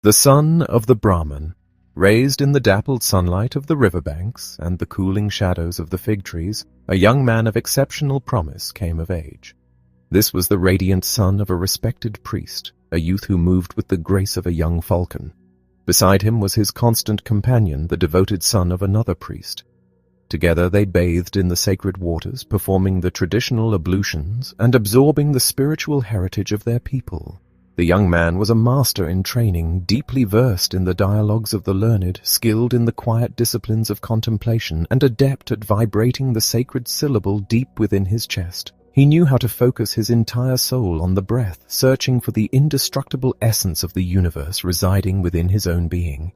The son of the Brahmin, raised in the dappled sunlight of the riverbanks and the cooling shadows of the fig trees, a young man of exceptional promise came of age. This was the radiant son of a respected priest, a youth who moved with the grace of a young falcon. Beside him was his constant companion, the devoted son of another priest. Together they bathed in the sacred waters, performing the traditional ablutions and absorbing the spiritual heritage of their people. The young man was a master in training, deeply versed in the dialogues of the learned, skilled in the quiet disciplines of contemplation, and adept at vibrating the sacred syllable deep within his chest. He knew how to focus his entire soul on the breath, searching for the indestructible essence of the universe residing within his own being.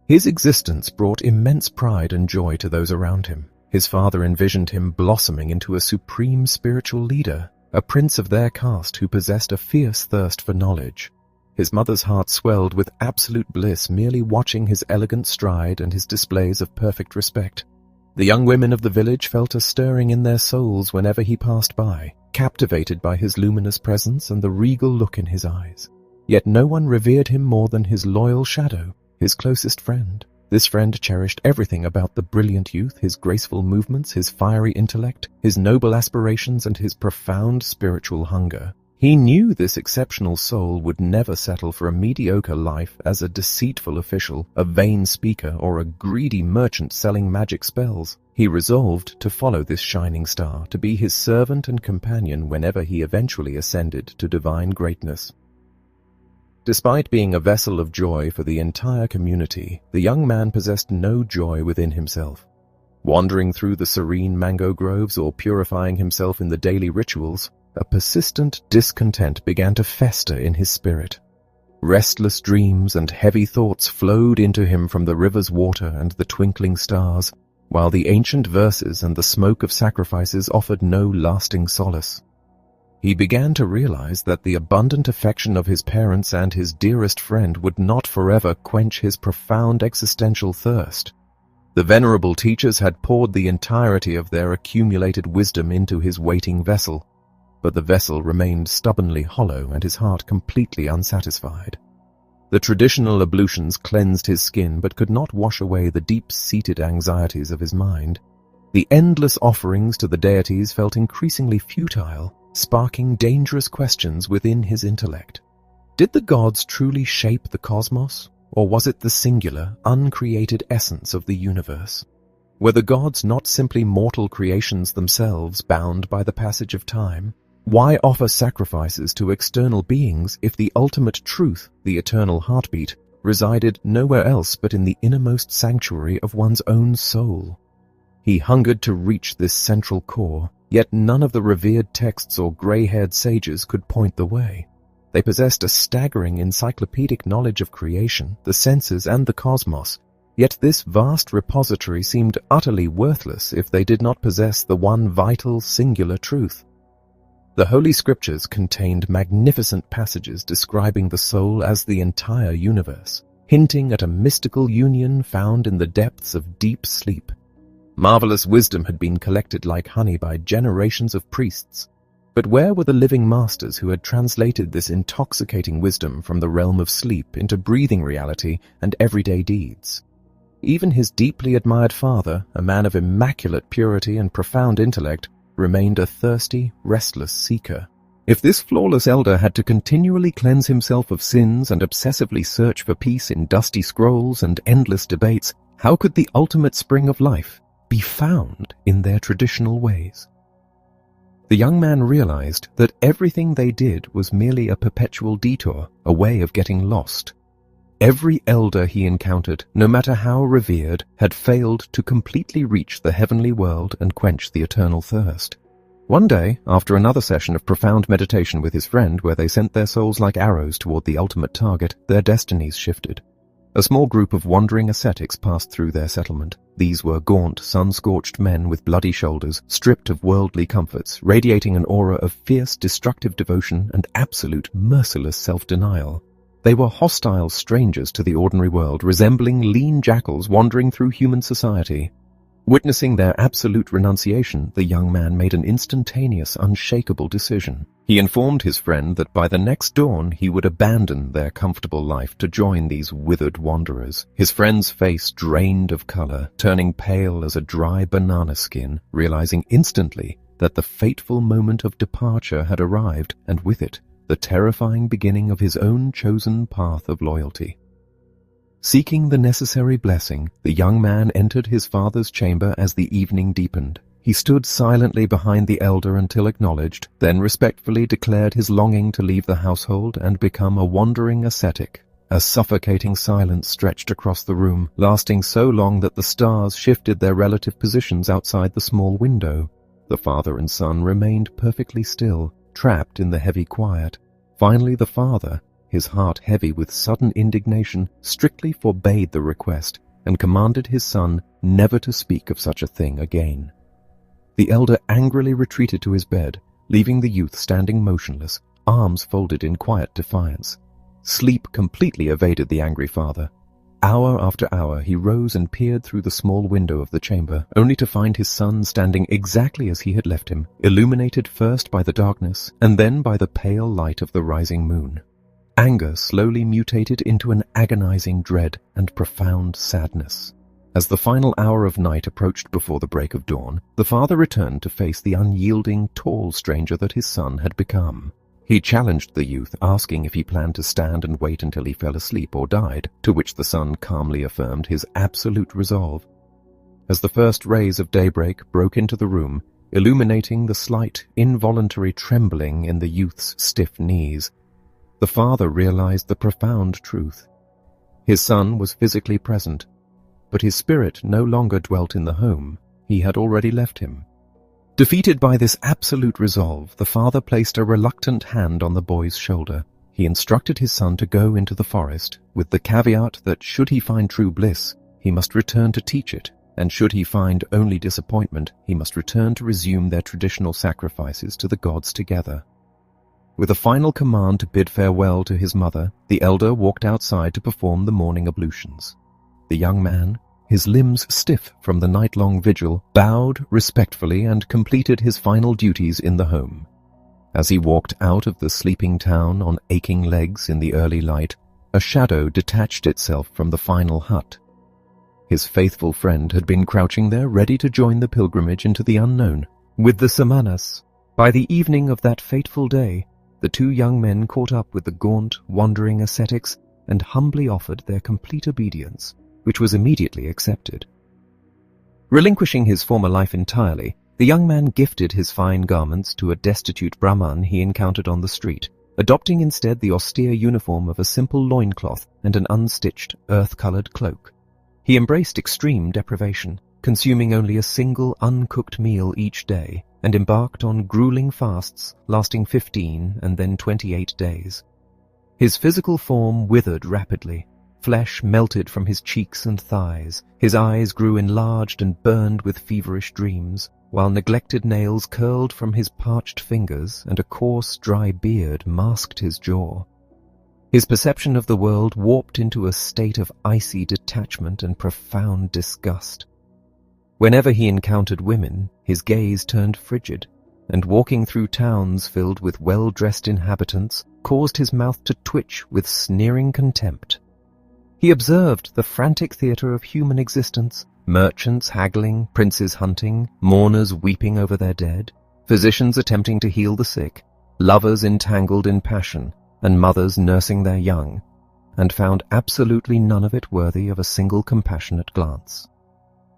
His existence brought immense pride and joy to those around him. His father envisioned him blossoming into a supreme spiritual leader, a prince of their caste who possessed a fierce thirst for knowledge. His mother's heart swelled with absolute bliss merely watching his elegant stride and his displays of perfect respect. The young women of the village felt a stirring in their souls whenever he passed by, captivated by his luminous presence and the regal look in his eyes. Yet no one revered him more than his loyal shadow, his closest friend. This friend cherished everything about the brilliant youth, his graceful movements, his fiery intellect, his noble aspirations, and his profound spiritual hunger. He knew this exceptional soul would never settle for a mediocre life as a deceitful official, a vain speaker, or a greedy merchant selling magic spells. He resolved to follow this shining star, to be his servant and companion whenever he eventually ascended to divine greatness. Despite being a vessel of joy for the entire community, the young man possessed no joy within himself. Wandering through the serene mango groves or purifying himself in the daily rituals, a persistent discontent began to fester in his spirit. Restless dreams and heavy thoughts flowed into him from the river's water and the twinkling stars, while the ancient verses and the smoke of sacrifices offered no lasting solace. He began to realize that the abundant affection of his parents and his dearest friend would not forever quench his profound existential thirst. The venerable teachers had poured the entirety of their accumulated wisdom into his waiting vessel, but the vessel remained stubbornly hollow and his heart completely unsatisfied. The traditional ablutions cleansed his skin but could not wash away the deep-seated anxieties of his mind. The endless offerings to the deities felt increasingly futile, sparking dangerous questions within his intellect. Did the gods truly shape the cosmos, or was it the singular, uncreated essence of the universe? Were the gods not simply mortal creations themselves, bound by the passage of time? Why offer sacrifices to external beings if the ultimate truth, the eternal heartbeat, resided nowhere else but in the innermost sanctuary of one's own soul? He hungered to reach this central core, yet none of the revered texts or gray-haired sages could point the way. They possessed a staggering encyclopedic knowledge of creation, the senses, and the cosmos, yet this vast repository seemed utterly worthless if they did not possess the one vital, singular truth. The Holy Scriptures contained magnificent passages describing the soul as the entire universe, hinting at a mystical union found in the depths of deep sleep. Marvelous wisdom had been collected like honey by generations of priests, but where were the living masters who had translated this intoxicating wisdom from the realm of sleep into breathing reality and everyday deeds? Even his deeply admired father, a man of immaculate purity and profound intellect, remained a thirsty, restless seeker. If this flawless elder had to continually cleanse himself of sins and obsessively search for peace in dusty scrolls and endless debates, how could the ultimate spring of life be found in their traditional ways? The young man realized that everything they did was merely a perpetual detour, a way of getting lost. Every elder he encountered, no matter how revered, had failed to completely reach the heavenly world and quench the eternal thirst. One day, after another session of profound meditation with his friend where they sent their souls like arrows toward the ultimate target, their destinies shifted. A small group of wandering ascetics passed through their settlement. These were gaunt, sun-scorched men with bloody shoulders, stripped of worldly comforts, radiating an aura of fierce, destructive devotion and absolute, merciless self-denial. They were hostile strangers to the ordinary world, resembling lean jackals wandering through human society. Witnessing their absolute renunciation, the young man made an instantaneous, unshakable decision. He informed his friend that by the next dawn he would abandon their comfortable life to join these withered wanderers. His friend's face drained of color, turning pale as a dry banana skin, realizing instantly that the fateful moment of departure had arrived, and with it, the terrifying beginning of his own chosen path of loyalty. Seeking the necessary blessing, the young man entered his father's chamber as the evening deepened. He stood silently behind the elder until acknowledged, then respectfully declared his longing to leave the household and become a wandering ascetic. A suffocating silence stretched across the room, lasting so long that the stars shifted their relative positions outside the small window. The father and son remained perfectly still, trapped in the heavy quiet. Finally the father, his heart heavy with sudden indignation, strictly forbade the request and commanded his son never to speak of such a thing again. The elder angrily retreated to his bed, leaving the youth standing motionless, arms folded in quiet defiance. Sleep completely evaded the angry father. Hour after hour he rose and peered through the small window of the chamber, only to find his son standing exactly as he had left him, illuminated first by the darkness and then by the pale light of the rising moon. Anger slowly mutated into an agonizing dread and profound sadness. As the final hour of night approached before the break of dawn, the father returned to face the unyielding, tall stranger that his son had become. He challenged the youth, asking if he planned to stand and wait until he fell asleep or died, to which the son calmly affirmed his absolute resolve. As the first rays of daybreak broke into the room, illuminating the slight, involuntary trembling in the youth's stiff knees, the father realized the profound truth. His son was physically present, but his spirit no longer dwelt in the home. He had already left him. Defeated by this absolute resolve, the father placed a reluctant hand on the boy's shoulder. He instructed his son to go into the forest, with the caveat that should he find true bliss, he must return to teach it, and should he find only disappointment, he must return to resume their traditional sacrifices to the gods together. With a final command to bid farewell to his mother, the elder walked outside to perform the morning ablutions. The young man, his limbs stiff from the night-long vigil, bowed respectfully and completed his final duties in the home. As he walked out of the sleeping town on aching legs in the early light, a shadow detached itself from the final hut. His faithful friend had been crouching there ready to join the pilgrimage into the unknown with the Samanas. By the evening of that fateful day, the two young men caught up with the gaunt, wandering ascetics and humbly offered their complete obedience, which was immediately accepted. Relinquishing his former life entirely, the young man gifted his fine garments to a destitute Brahman he encountered on the street, adopting instead the austere uniform of a simple loincloth and an unstitched, earth-colored cloak. He embraced extreme deprivation, consuming only a single uncooked meal each day, and embarked on grueling fasts lasting 15 and then 28 days. His physical form withered rapidly. Flesh melted from his cheeks and thighs, his eyes grew enlarged and burned with feverish dreams, while neglected nails curled from his parched fingers and a coarse, dry beard masked his jaw. His perception of the world warped into a state of icy detachment and profound disgust. Whenever he encountered women, his gaze turned frigid, and walking through towns filled with well-dressed inhabitants caused his mouth to twitch with sneering contempt. He observed the frantic theatre of human existence, merchants haggling, princes hunting, mourners weeping over their dead, physicians attempting to heal the sick, lovers entangled in passion, and mothers nursing their young, and found absolutely none of it worthy of a single compassionate glance.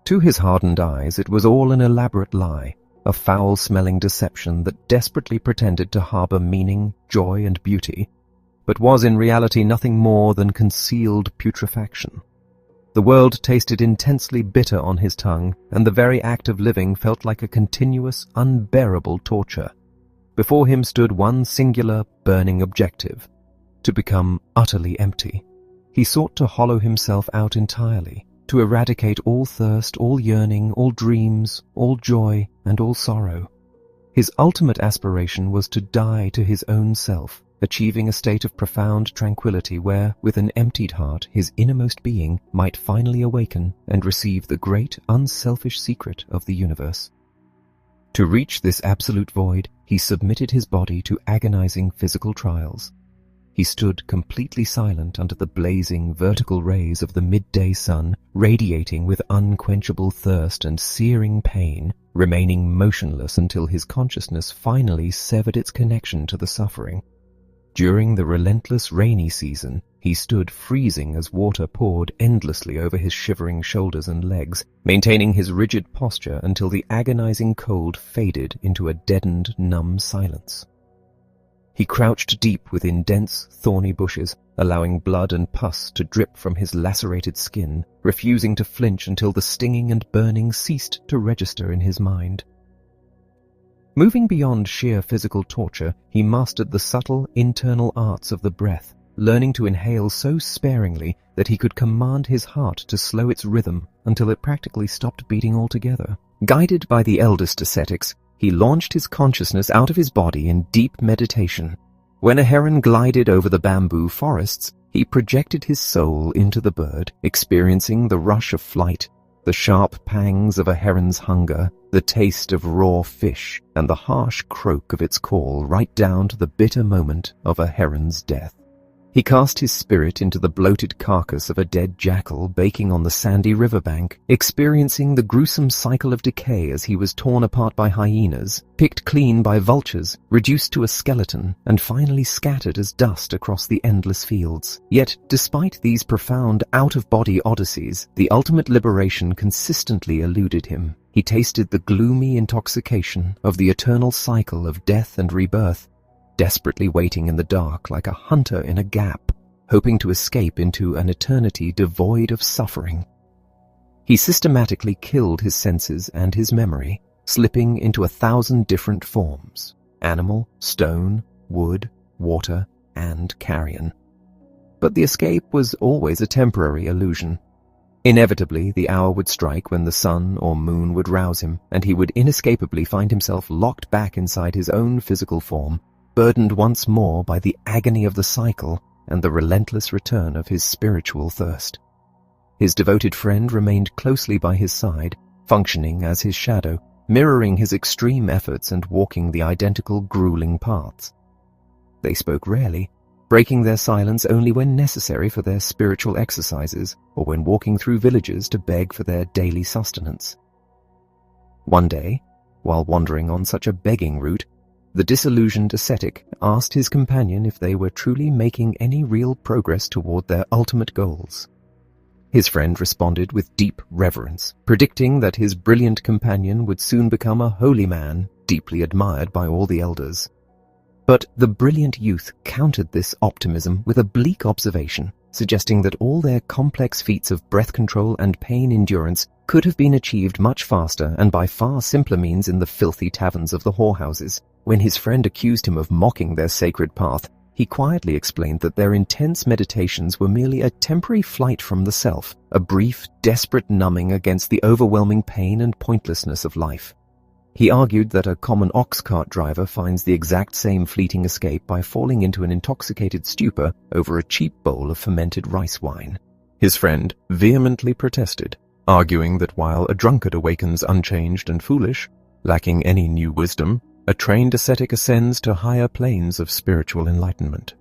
To his hardened eyes it was all an elaborate lie, a foul-smelling deception that desperately pretended to harbor meaning, joy, and beauty, but was in reality nothing more than concealed putrefaction. The world tasted intensely bitter on his tongue, and the very act of living felt like a continuous, unbearable torture. Before him stood one singular, burning objective: to become utterly empty. He sought to hollow himself out entirely, to eradicate all thirst, all yearning, all dreams, all joy, and all sorrow. His ultimate aspiration was to die to his own self, achieving a state of profound tranquility where, with an emptied heart, his innermost being might finally awaken and receive the great, unselfish secret of the universe. To reach this absolute void, he submitted his body to agonizing physical trials. He stood completely silent under the blazing, vertical rays of the midday sun, radiating with unquenchable thirst and searing pain, remaining motionless until his consciousness finally severed its connection to the suffering. During the relentless rainy season, he stood freezing as water poured endlessly over his shivering shoulders and legs, maintaining his rigid posture until the agonizing cold faded into a deadened, numb silence. He crouched deep within dense, thorny bushes, allowing blood and pus to drip from his lacerated skin, refusing to flinch until the stinging and burning ceased to register in his mind. Moving beyond sheer physical torture, he mastered the subtle, internal arts of the breath, learning to inhale so sparingly that he could command his heart to slow its rhythm until it practically stopped beating altogether. Guided by the eldest ascetics, he launched his consciousness out of his body in deep meditation. When a heron glided over the bamboo forests, he projected his soul into the bird, experiencing the rush of flight, the sharp pangs of a heron's hunger, the taste of raw fish, and the harsh croak of its call right down to the bitter moment of a heron's death. He cast his spirit into the bloated carcass of a dead jackal baking on the sandy riverbank, experiencing the gruesome cycle of decay as he was torn apart by hyenas, picked clean by vultures, reduced to a skeleton, and finally scattered as dust across the endless fields. Yet, despite these profound out-of-body odysseys, the ultimate liberation consistently eluded him. He tasted the gloomy intoxication of the eternal cycle of death and rebirth, desperately waiting in the dark like a hunter in a gap, hoping to escape into an eternity devoid of suffering. He systematically killed his senses and his memory, slipping into 1,000 different forms: animal, stone, wood, water, and carrion. But the escape was always a temporary illusion. Inevitably, the hour would strike when the sun or moon would rouse him, and he would inescapably find himself locked back inside his own physical form, burdened once more by the agony of the cycle and the relentless return of his spiritual thirst. His devoted friend remained closely by his side, functioning as his shadow, mirroring his extreme efforts and walking the identical grueling paths. They spoke rarely, breaking their silence only when necessary for their spiritual exercises or when walking through villages to beg for their daily sustenance. One day, while wandering on such a begging route, the disillusioned ascetic asked his companion if they were truly making any real progress toward their ultimate goals. His friend responded with deep reverence, predicting that his brilliant companion would soon become a holy man, deeply admired by all the elders. But the brilliant youth countered this optimism with a bleak observation, suggesting that all their complex feats of breath control and pain endurance could have been achieved much faster and by far simpler means in the filthy taverns of the whorehouses. When his friend accused him of mocking their sacred path, he quietly explained that their intense meditations were merely a temporary flight from the self, a brief, desperate numbing against the overwhelming pain and pointlessness of life. He argued that a common ox cart driver finds the exact same fleeting escape by falling into an intoxicated stupor over a cheap bowl of fermented rice wine. His friend vehemently protested, arguing that while a drunkard awakens unchanged and foolish, lacking any new wisdom, a trained ascetic ascends to higher planes of spiritual enlightenment.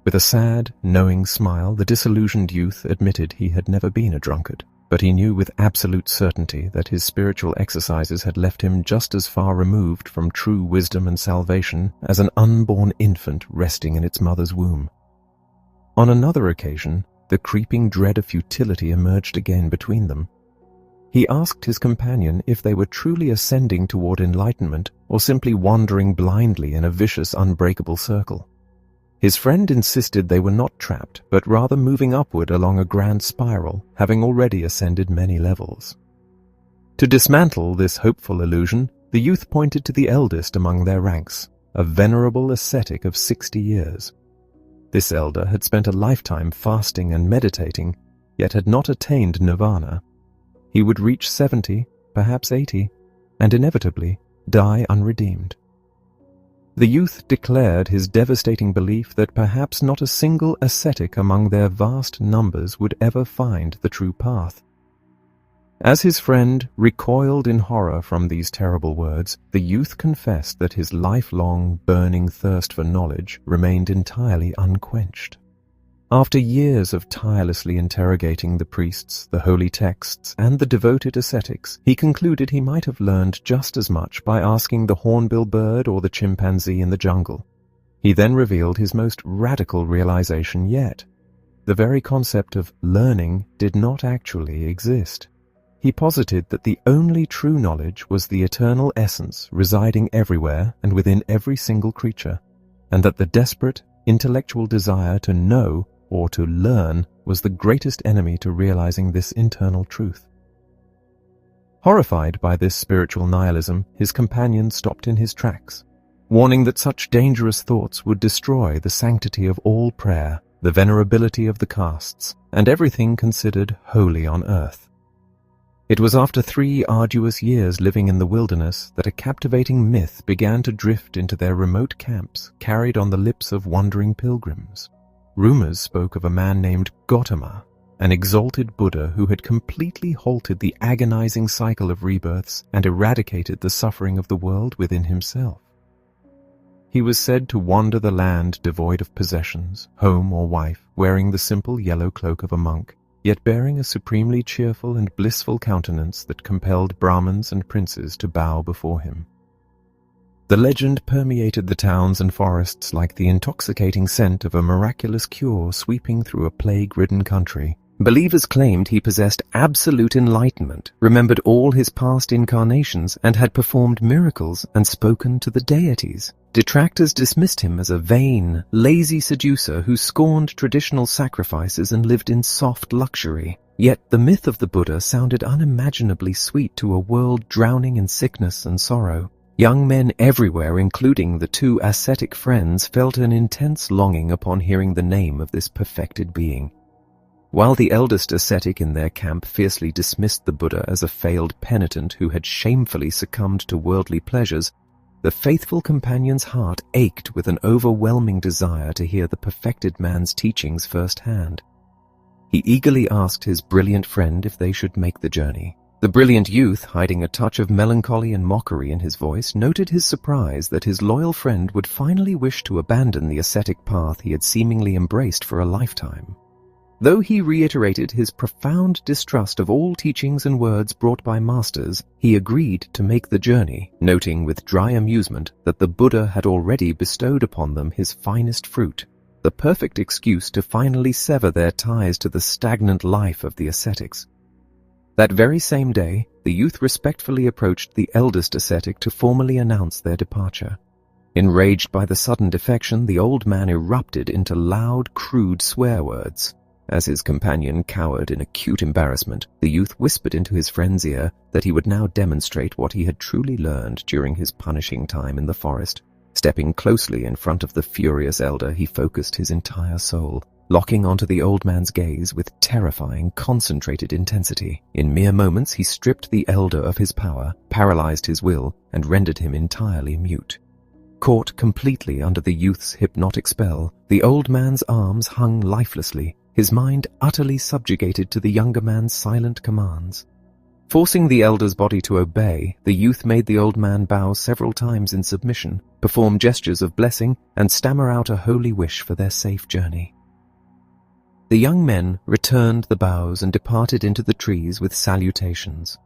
With a sad, knowing smile, the disillusioned youth admitted he had never been a drunkard, but he knew with absolute certainty that his spiritual exercises had left him just as far removed from true wisdom and salvation as an unborn infant resting in its mother's womb. On another occasion, the creeping dread of futility emerged again between them. He asked his companion if they were truly ascending toward enlightenment or simply wandering blindly in a vicious, unbreakable circle. His friend insisted they were not trapped, but rather moving upward along a grand spiral, having already ascended many levels. To dismantle this hopeful illusion, the youth pointed to the eldest among their ranks, a venerable ascetic of 60 years. This elder had spent a lifetime fasting and meditating, yet had not attained nirvana. He would reach 70, perhaps 80, and inevitably die unredeemed. The youth declared his devastating belief that perhaps not a single ascetic among their vast numbers would ever find the true path. As his friend recoiled in horror from these terrible words, the youth confessed that his lifelong, burning thirst for knowledge remained entirely unquenched. After years of tirelessly interrogating the priests, the holy texts, and the devoted ascetics, he concluded he might have learned just as much by asking the hornbill bird or the chimpanzee in the jungle. He then revealed his most radical realization yet. The very concept of learning did not actually exist. He posited that the only true knowledge was the eternal essence residing everywhere and within every single creature, and that the desperate, intellectual desire to know or to learn was the greatest enemy to realizing this internal truth. Horrified by this spiritual nihilism, his companion stopped in his tracks, warning that such dangerous thoughts would destroy the sanctity of all prayer, the venerability of the castes, and everything considered holy on earth. It was after 3 arduous years living in the wilderness that a captivating myth began to drift into their remote camps, carried on the lips of wandering pilgrims. Rumors spoke of a man named Gautama, an exalted Buddha who had completely halted the agonizing cycle of rebirths and eradicated the suffering of the world within himself. He was said to wander the land devoid of possessions, home or wife, wearing the simple yellow cloak of a monk, yet bearing a supremely cheerful and blissful countenance that compelled Brahmins and princes to bow before him. The legend permeated the towns and forests like the intoxicating scent of a miraculous cure sweeping through a plague-ridden country. Believers claimed he possessed absolute enlightenment, remembered all his past incarnations, and had performed miracles and spoken to the deities. Detractors dismissed him as a vain, lazy seducer who scorned traditional sacrifices and lived in soft luxury. Yet the myth of the Buddha sounded unimaginably sweet to a world drowning in sickness and sorrow. Young men everywhere, including the 2 ascetic friends, felt an intense longing upon hearing the name of this perfected being. While the eldest ascetic in their camp fiercely dismissed the Buddha as a failed penitent who had shamefully succumbed to worldly pleasures, the faithful companion's heart ached with an overwhelming desire to hear the perfected man's teachings firsthand. He eagerly asked his brilliant friend if they should make the journey. The brilliant youth, hiding a touch of melancholy and mockery in his voice, noted his surprise that his loyal friend would finally wish to abandon the ascetic path he had seemingly embraced for a lifetime. Though he reiterated his profound distrust of all teachings and words brought by masters, he agreed to make the journey, noting with dry amusement that the Buddha had already bestowed upon them his finest fruit, the perfect excuse to finally sever their ties to the stagnant life of the ascetics. That very same day, the youth respectfully approached the eldest ascetic to formally announce their departure. Enraged by the sudden defection, the old man erupted into loud, crude swear words. As his companion cowered in acute embarrassment, the youth whispered into his friend's ear that he would now demonstrate what he had truly learned during his punishing time in the forest. Stepping closely in front of the furious elder, he focused his entire soul, locking onto the old man's gaze with terrifying, concentrated intensity. In mere moments, he stripped the elder of his power, paralyzed his will, and rendered him entirely mute. Caught completely under the youth's hypnotic spell, the old man's arms hung lifelessly, his mind utterly subjugated to the younger man's silent commands. Forcing the elder's body to obey, the youth made the old man bow several times in submission, perform gestures of blessing, and stammer out a holy wish for their safe journey. The young men returned the bows and departed into the trees with salutations.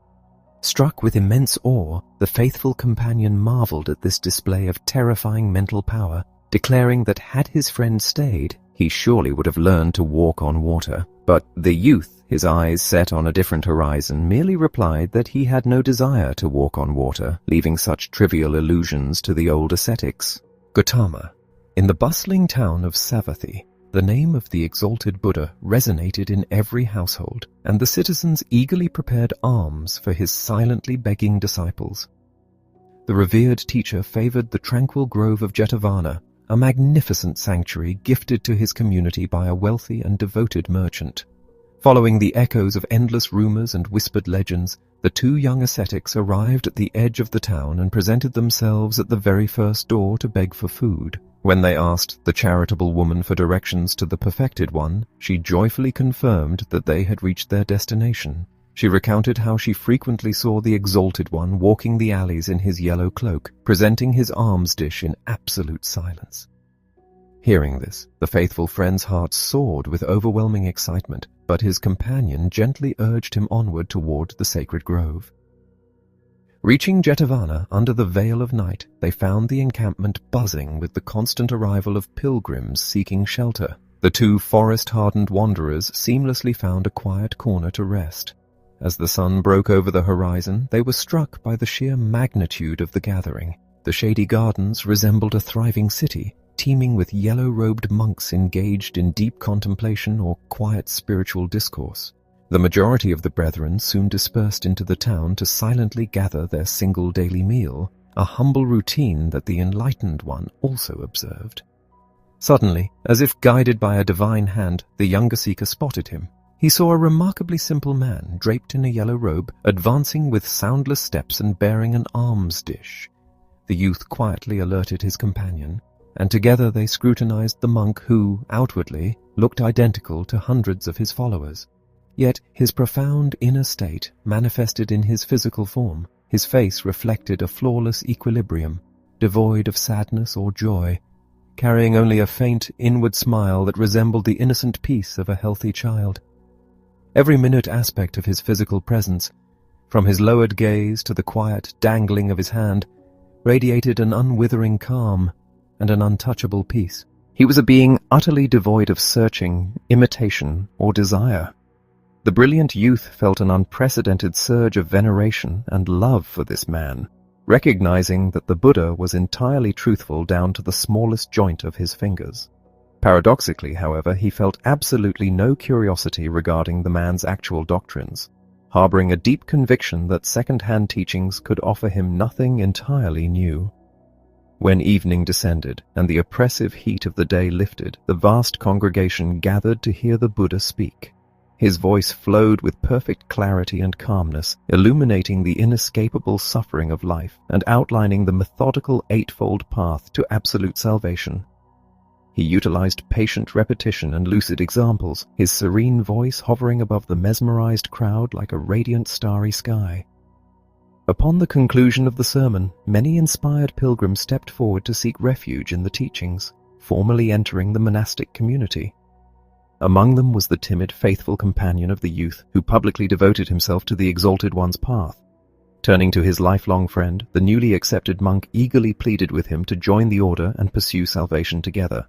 Struck with immense awe, the faithful companion marveled at this display of terrifying mental power, declaring that had his friend stayed, he surely would have learned to walk on water. But the youth, his eyes set on a different horizon, merely replied that he had no desire to walk on water, leaving such trivial illusions to the old ascetics. Gautama. In the bustling town of Savatthi, the name of the exalted Buddha resonated in every household, and the citizens eagerly prepared alms for his silently begging disciples. The revered teacher favored the tranquil grove of Jetavana, a magnificent sanctuary gifted to his community by a wealthy and devoted merchant. Following the echoes of endless rumors and whispered legends, the two young ascetics arrived at the edge of the town and presented themselves at the very first door to beg for food. When they asked the charitable woman for directions to the perfected one, she joyfully confirmed that they had reached their destination. She recounted how she frequently saw the exalted one walking the alleys in his yellow cloak, presenting his alms dish in absolute silence. Hearing this, the faithful friend's heart soared with overwhelming excitement, but his companion gently urged him onward toward the sacred grove. Reaching Jetavana under the veil of night, they found the encampment buzzing with the constant arrival of pilgrims seeking shelter. The two forest-hardened wanderers seamlessly found a quiet corner to rest. As the sun broke over the horizon, they were struck by the sheer magnitude of the gathering. The shady gardens resembled a thriving city, teeming with yellow-robed monks engaged in deep contemplation or quiet spiritual discourse. The majority of the brethren soon dispersed into the town to silently gather their single daily meal, a humble routine that the enlightened one also observed. Suddenly, as if guided by a divine hand, the younger seeker spotted him. He saw a remarkably simple man, draped in a yellow robe, advancing with soundless steps and bearing an alms dish. The youth quietly alerted his companion, and together they scrutinized the monk who, outwardly, looked identical to hundreds of his followers. Yet his profound inner state manifested in his physical form. His face reflected a flawless equilibrium, devoid of sadness or joy, carrying only a faint inward smile that resembled the innocent peace of a healthy child. Every minute aspect of his physical presence, from his lowered gaze to the quiet dangling of his hand, radiated an unwithering calm and an untouchable peace. He was a being utterly devoid of searching, imitation, or desire. The brilliant youth felt an unprecedented surge of veneration and love for this man, recognizing that the Buddha was entirely truthful down to the smallest joint of his fingers. Paradoxically, however, he felt absolutely no curiosity regarding the man's actual doctrines, harboring a deep conviction that second-hand teachings could offer him nothing entirely new. When evening descended and the oppressive heat of the day lifted, the vast congregation gathered to hear the Buddha speak. His voice flowed with perfect clarity and calmness, illuminating the inescapable suffering of life and outlining the methodical eightfold path to absolute salvation. He utilized patient repetition and lucid examples, his serene voice hovering above the mesmerized crowd like a radiant starry sky. Upon the conclusion of the sermon, many inspired pilgrims stepped forward to seek refuge in the teachings, formally entering the monastic community. Among them was the timid, faithful companion of the youth who publicly devoted himself to the Exalted One's path. Turning to his lifelong friend, the newly accepted monk eagerly pleaded with him to join the order and pursue salvation together.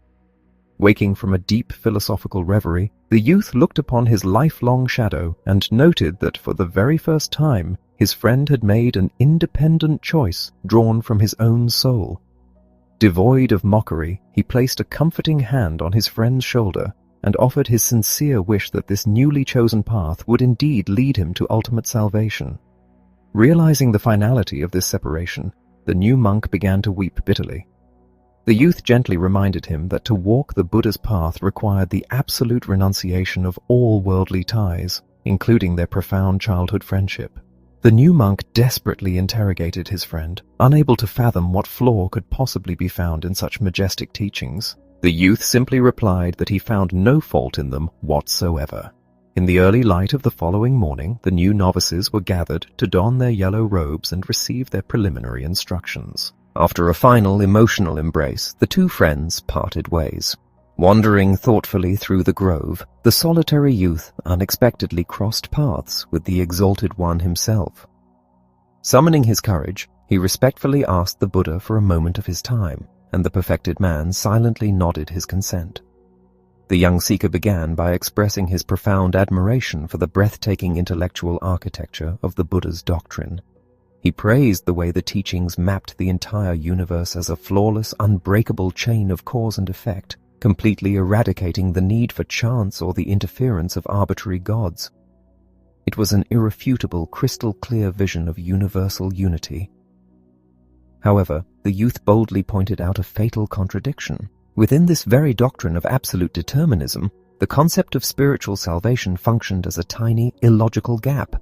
Waking from a deep philosophical reverie, the youth looked upon his lifelong shadow and noted that for the very first time, his friend had made an independent choice drawn from his own soul. Devoid of mockery, he placed a comforting hand on his friend's shoulder and offered his sincere wish that this newly chosen path would indeed lead him to ultimate salvation. Realizing the finality of this separation, the new monk began to weep bitterly. The youth gently reminded him that to walk the Buddha's path required the absolute renunciation of all worldly ties, including their profound childhood friendship. The new monk desperately interrogated his friend, unable to fathom what flaw could possibly be found in such majestic teachings. The youth simply replied that he found no fault in them whatsoever. In the early light of the following morning, the new novices were gathered to don their yellow robes and receive their preliminary instructions. After a final emotional embrace, the two friends parted ways. Wandering thoughtfully through the grove, the solitary youth unexpectedly crossed paths with the Exalted One himself. Summoning his courage, he respectfully asked the Buddha for a moment of his time, and the perfected man silently nodded his consent. The young seeker began by expressing his profound admiration for the breathtaking intellectual architecture of the Buddha's doctrine. He praised the way the teachings mapped the entire universe as a flawless, unbreakable chain of cause and effect, completely eradicating the need for chance or the interference of arbitrary gods. It was an irrefutable, crystal-clear vision of universal unity. However, the youth boldly pointed out a fatal contradiction. Within this very doctrine of absolute determinism, The concept of spiritual salvation functioned as a tiny, illogical gap.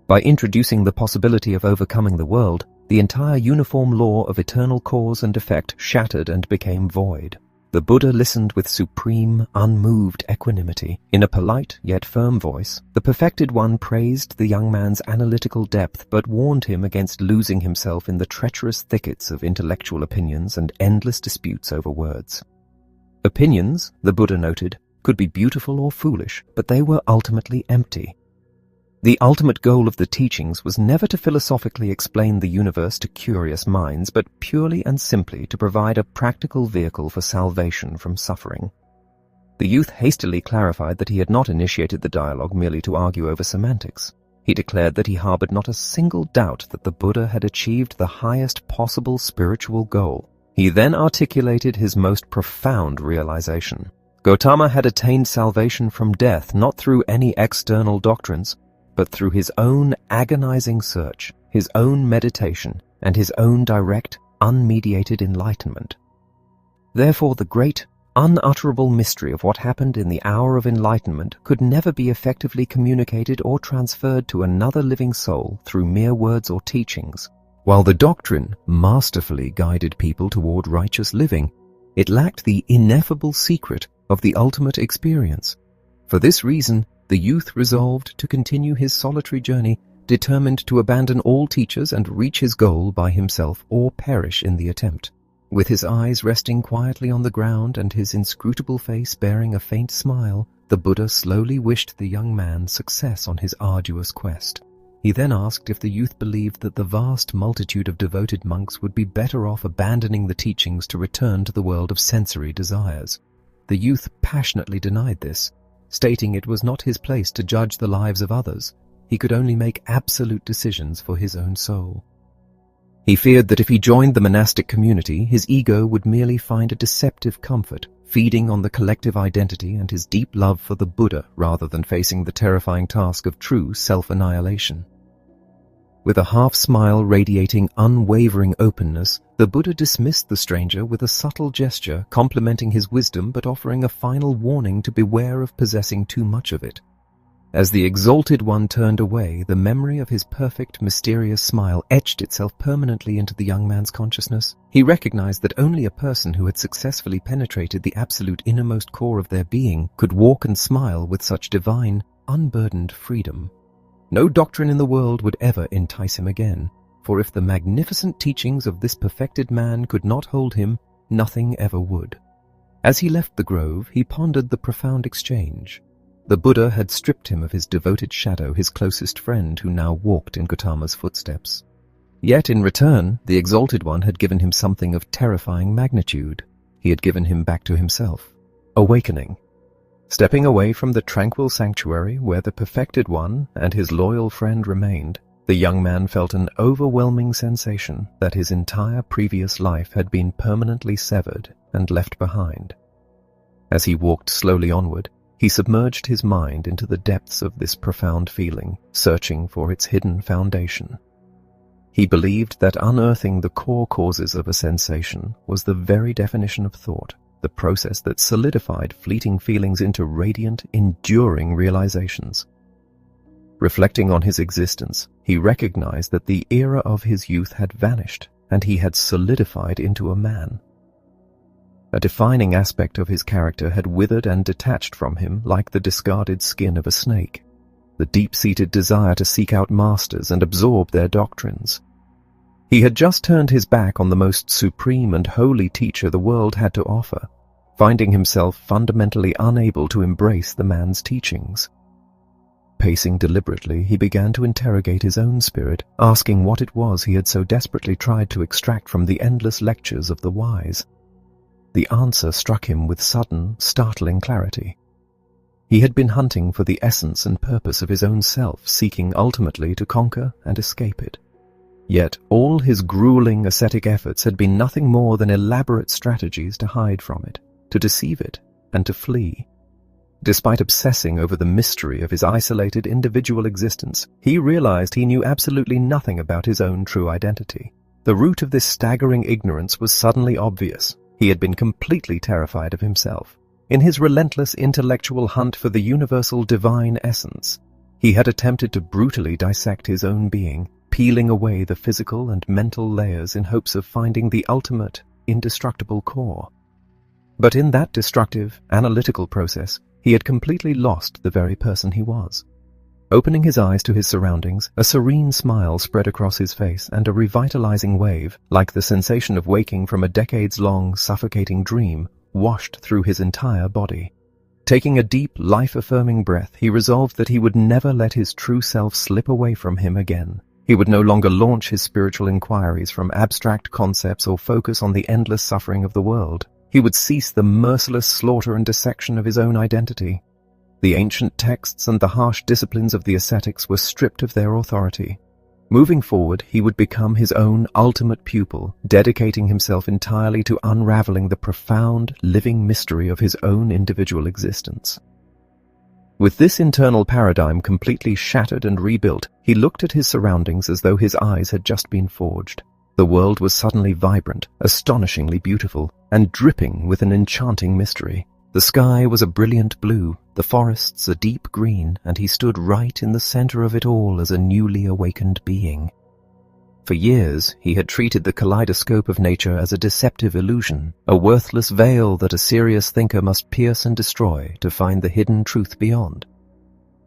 By introducing the possibility of overcoming the world, the entire uniform law of eternal cause and effect shattered and became void. The Buddha listened with supreme, unmoved equanimity. In a polite yet firm voice, the perfected one praised the young man's analytical depth but warned him against losing himself in the treacherous thickets of intellectual opinions and endless disputes over words. Opinions, the Buddha noted, could be beautiful or foolish, but they were ultimately empty. The ultimate goal of the teachings was never to philosophically explain the universe to curious minds, but purely and simply to provide a practical vehicle for salvation from suffering. The youth hastily clarified that he had not initiated the dialogue merely to argue over semantics. He declared that he harbored not a single doubt that the Buddha had achieved the highest possible spiritual goal. He then articulated his most profound realization. Gautama had attained salvation from death not through any external doctrines, but through his own agonizing search, his own meditation, and his own direct, unmediated enlightenment. Therefore, the great, unutterable mystery of what happened in the hour of enlightenment could never be effectively communicated or transferred to another living soul through mere words or teachings. While the doctrine masterfully guided people toward righteous living, it lacked the ineffable secret of the ultimate experience. For this reason, the youth resolved to continue his solitary journey, determined to abandon all teachers and reach his goal by himself or perish in the attempt. With his eyes resting quietly on the ground and his inscrutable face bearing a faint smile, the Buddha slowly wished the young man success on his arduous quest. He then asked if the youth believed that the vast multitude of devoted monks would be better off abandoning the teachings to return to the world of sensory desires. The youth passionately denied this, stating it was not his place to judge the lives of others. He could only make absolute decisions for his own soul. He feared that if he joined the monastic community, his ego would merely find a deceptive comfort, feeding on the collective identity and his deep love for the Buddha rather than facing the terrifying task of true self-annihilation. With a half-smile radiating unwavering openness, the Buddha dismissed the stranger with a subtle gesture, complimenting his wisdom but offering a final warning to beware of possessing too much of it. As the exalted one turned away, the memory of his perfect, mysterious smile etched itself permanently into the young man's consciousness. He recognized that only a person who had successfully penetrated the absolute innermost core of their being could walk and smile with such divine, unburdened freedom. No doctrine in the world would ever entice him again, for if the magnificent teachings of this perfected man could not hold him, nothing ever would. As he left the grove, he pondered the profound exchange. The Buddha had stripped him of his devoted shadow, his closest friend, who now walked in Gautama's footsteps. Yet in return, the Exalted One had given him something of terrifying magnitude. He had given him back to himself. Awakening. Stepping away from the tranquil sanctuary where the perfected one and his loyal friend remained, the young man felt an overwhelming sensation that his entire previous life had been permanently severed and left behind. As he walked slowly onward, he submerged his mind into the depths of this profound feeling, searching for its hidden foundation. He believed that unearthing the core causes of a sensation was the very definition of thought, the process that solidified fleeting feelings into radiant, enduring realizations. Reflecting on his existence, he recognized that the era of his youth had vanished, and he had solidified into a man. A defining aspect of his character had withered and detached from him like the discarded skin of a snake, the deep-seated desire to seek out masters and absorb their doctrines. He had just turned his back on the most supreme and holy teacher the world had to offer, finding himself fundamentally unable to embrace the man's teachings. Pacing deliberately, he began to interrogate his own spirit, asking what it was he had so desperately tried to extract from the endless lectures of the wise. The answer struck him with sudden, startling clarity. He had been hunting for the essence and purpose of his own self, seeking ultimately to conquer and escape it. Yet all his grueling ascetic efforts had been nothing more than elaborate strategies to hide from it, to deceive it, and to flee. Despite obsessing over the mystery of his isolated individual existence, he realized he knew absolutely nothing about his own true identity. The root of this staggering ignorance was suddenly obvious. He had been completely terrified of himself. In his relentless intellectual hunt for the universal divine essence, he had attempted to brutally dissect his own being, peeling away the physical and mental layers in hopes of finding the ultimate, indestructible core. But in that destructive, analytical process, he had completely lost the very person he was. Opening his eyes to his surroundings, a serene smile spread across his face, and a revitalizing wave, like the sensation of waking from a decades-long, suffocating dream, washed through his entire body. Taking a deep, life-affirming breath, he resolved that he would never let his true self slip away from him again. He would no longer launch his spiritual inquiries from abstract concepts or focus on the endless suffering of the world. He would cease the merciless slaughter and dissection of his own identity. The ancient texts and the harsh disciplines of the ascetics were stripped of their authority. Moving forward, he would become his own ultimate pupil, dedicating himself entirely to unraveling the profound, living mystery of his own individual existence. With this internal paradigm completely shattered and rebuilt, he looked at his surroundings as though his eyes had just been forged. The world was suddenly vibrant, astonishingly beautiful, and dripping with an enchanting mystery. The sky was a brilliant blue, the forests a deep green, and he stood right in the center of it all as a newly awakened being. For years, he had treated the kaleidoscope of nature as a deceptive illusion, a worthless veil that a serious thinker must pierce and destroy to find the hidden truth beyond.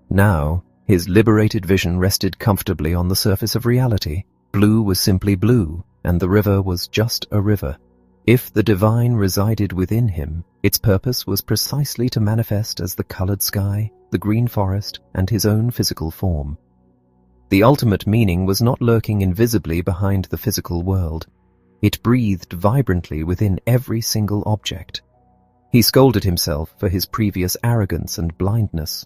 Now, his liberated vision rested comfortably on the surface of reality. Blue was simply blue, and the river was just a river. If the divine resided within him, its purpose was precisely to manifest as the colored sky, the green forest, and his own physical form. The ultimate meaning was not lurking invisibly behind the physical world. It breathed vibrantly within every single object. He scolded himself for his previous arrogance and blindness.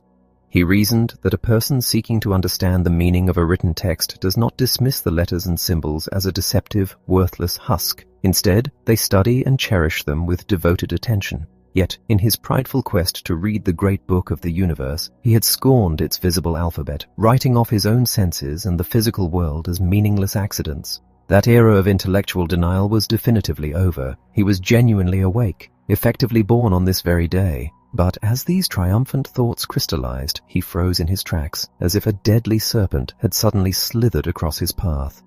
He reasoned that a person seeking to understand the meaning of a written text does not dismiss the letters and symbols as a deceptive, worthless husk. Instead, they study and cherish them with devoted attention. Yet, in his prideful quest to read the great book of the universe, he had scorned its visible alphabet, writing off his own senses and the physical world as meaningless accidents. That era of intellectual denial was definitively over. He was genuinely awake, effectively born on this very day. But as these triumphant thoughts crystallized, he froze in his tracks, as if a deadly serpent had suddenly slithered across his path.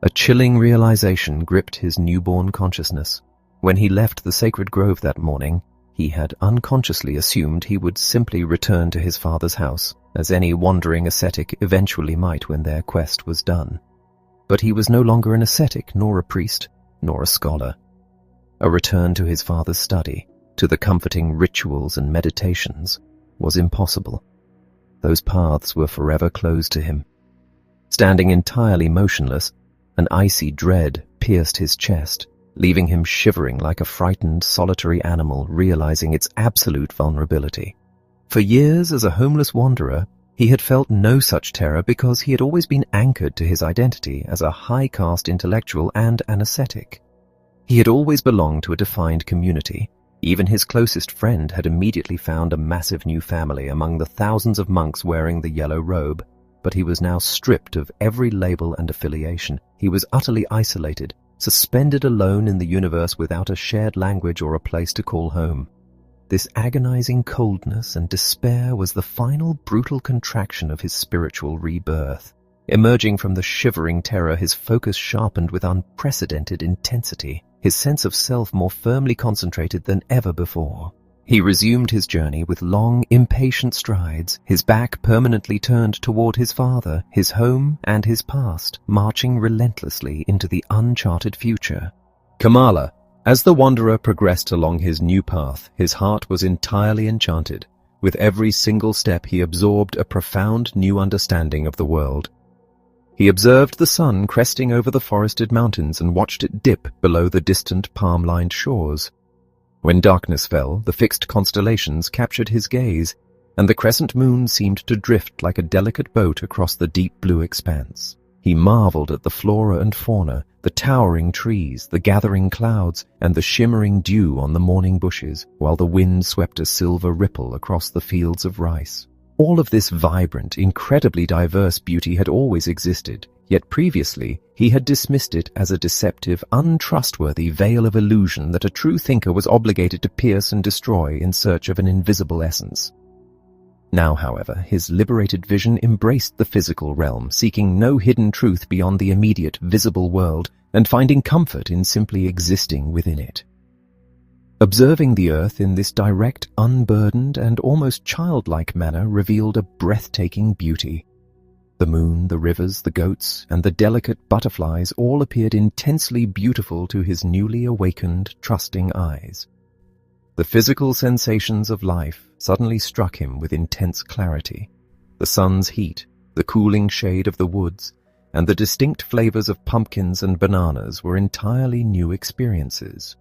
A chilling realization gripped his newborn consciousness. When he left the sacred grove that morning, he had unconsciously assumed he would simply return to his father's house, as any wandering ascetic eventually might when their quest was done. But he was no longer an ascetic, nor a priest, nor a scholar. A return to his father's study, to the comforting rituals and meditations, was impossible. Those paths were forever closed to him. Standing entirely motionless, an icy dread pierced his chest, leaving him shivering like a frightened, solitary animal realizing its absolute vulnerability. For years, as a homeless wanderer, he had felt no such terror because he had always been anchored to his identity as a high-caste intellectual and an ascetic. He had always belonged to a defined community. Even his closest friend had immediately found a massive new family among the thousands of monks wearing the yellow robe, but he was now stripped of every label and affiliation. He was utterly isolated, suspended alone in the universe without a shared language or a place to call home. This agonizing coldness and despair was the final brutal contraction of his spiritual rebirth. Emerging from the shivering terror, his focus sharpened with unprecedented intensity, his sense of self more firmly concentrated than ever before. He resumed his journey with long, impatient strides, his back permanently turned toward his father, his home, and his past, marching relentlessly into the uncharted future. Kamala. As the wanderer progressed along his new path, his heart was entirely enchanted. With every single step he absorbed a profound new understanding of the world. He observed the sun cresting over the forested mountains and watched it dip below the distant palm-lined shores. When darkness fell, the fixed constellations captured his gaze, and the crescent moon seemed to drift like a delicate boat across the deep blue expanse. He marveled at the flora and fauna, the towering trees, the gathering clouds, and the shimmering dew on the morning bushes, while the wind swept a silver ripple across the fields of rice. All of this vibrant, incredibly diverse beauty had always existed, Yet previously, he had dismissed it as a deceptive, untrustworthy veil of illusion that a true thinker was obligated to pierce and destroy in search of an invisible essence. Now, however, his liberated vision embraced the physical realm, seeking no hidden truth beyond the immediate, visible world, and finding comfort in simply existing within it. Observing the earth in this direct, unburdened, and almost childlike manner revealed a breathtaking beauty. The moon, the rivers, the goats, and the delicate butterflies all appeared intensely beautiful to his newly awakened, trusting eyes. The physical sensations of life suddenly struck him with intense clarity. The sun's heat, the cooling shade of the woods, and the distinct flavors of pumpkins and bananas were entirely new experiences.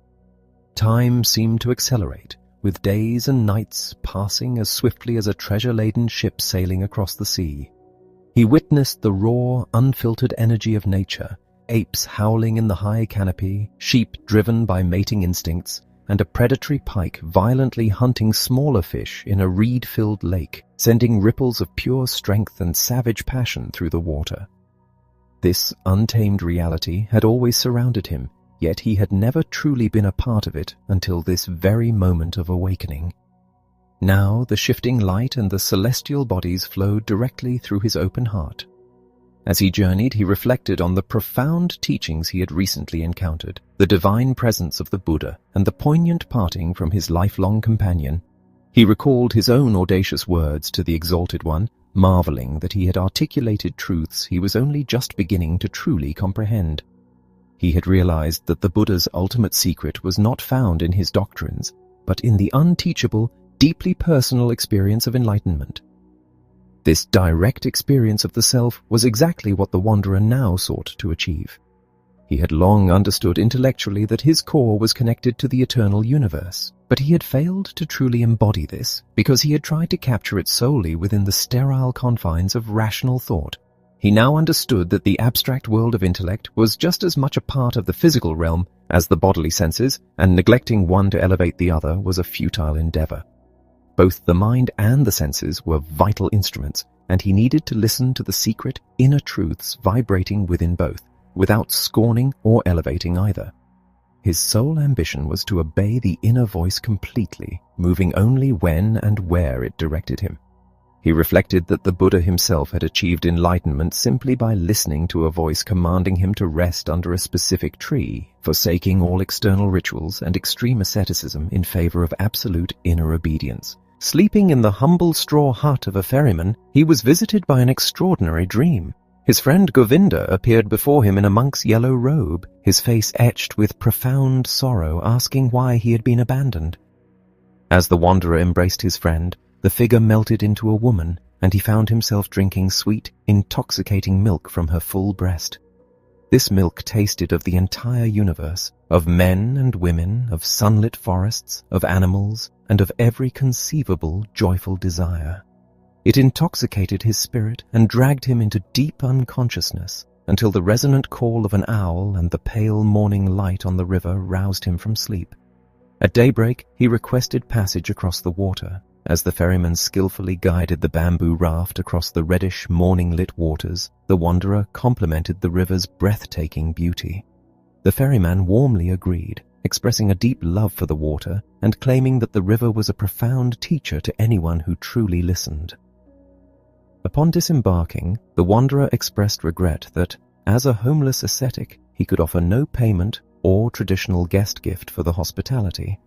Time seemed to accelerate, with days and nights passing as swiftly as a treasure-laden ship sailing across the sea. He witnessed the raw, unfiltered energy of nature, apes howling in the high canopy, sheep driven by mating instincts, and a predatory pike violently hunting smaller fish in a reed-filled lake, sending ripples of pure strength and savage passion through the water. This untamed reality had always surrounded him, yet he had never truly been a part of it until this very moment of awakening. Now the shifting light and the celestial bodies flowed directly through his open heart. As he journeyed, he reflected on the profound teachings he had recently encountered, the divine presence of the Buddha, and the poignant parting from his lifelong companion. He recalled his own audacious words to the Exalted One, marveling that he had articulated truths he was only just beginning to truly comprehend. He had realized that the Buddha's ultimate secret was not found in his doctrines, but in the unteachable, deeply personal experience of enlightenment. This direct experience of the self was exactly what the wanderer now sought to achieve. He had long understood intellectually that his core was connected to the eternal universe, but he had failed to truly embody this because he had tried to capture it solely within the sterile confines of rational thought. He now understood that the abstract world of intellect was just as much a part of the physical realm as the bodily senses, and neglecting one to elevate the other was a futile endeavor. Both the mind and the senses were vital instruments, and he needed to listen to the secret, inner truths vibrating within both, without scorning or elevating either. His sole ambition was to obey the inner voice completely, moving only when and where it directed him. He reflected that the Buddha himself had achieved enlightenment simply by listening to a voice commanding him to rest under a specific tree, forsaking all external rituals and extreme asceticism in favor of absolute inner obedience. Sleeping in the humble straw hut of a ferryman, he was visited by an extraordinary dream. His friend Govinda appeared before him in a monk's yellow robe, his face etched with profound sorrow, asking why he had been abandoned. As the wanderer embraced his friend, the figure melted into a woman, and he found himself drinking sweet, intoxicating milk from her full breast. This milk tasted of the entire universe, of men and women, of sunlit forests, of animals, and of every conceivable joyful desire. It intoxicated his spirit and dragged him into deep unconsciousness until the resonant call of an owl and the pale morning light on the river roused him from sleep. At daybreak, he requested passage across the water. As the ferryman skillfully guided the bamboo raft across the reddish, morning-lit waters, the wanderer complimented the river's breathtaking beauty. The ferryman warmly agreed, expressing a deep love for the water and claiming that the river was a profound teacher to anyone who truly listened. Upon disembarking, the wanderer expressed regret that, as a homeless ascetic, he could offer no payment or traditional guest gift for the hospitality.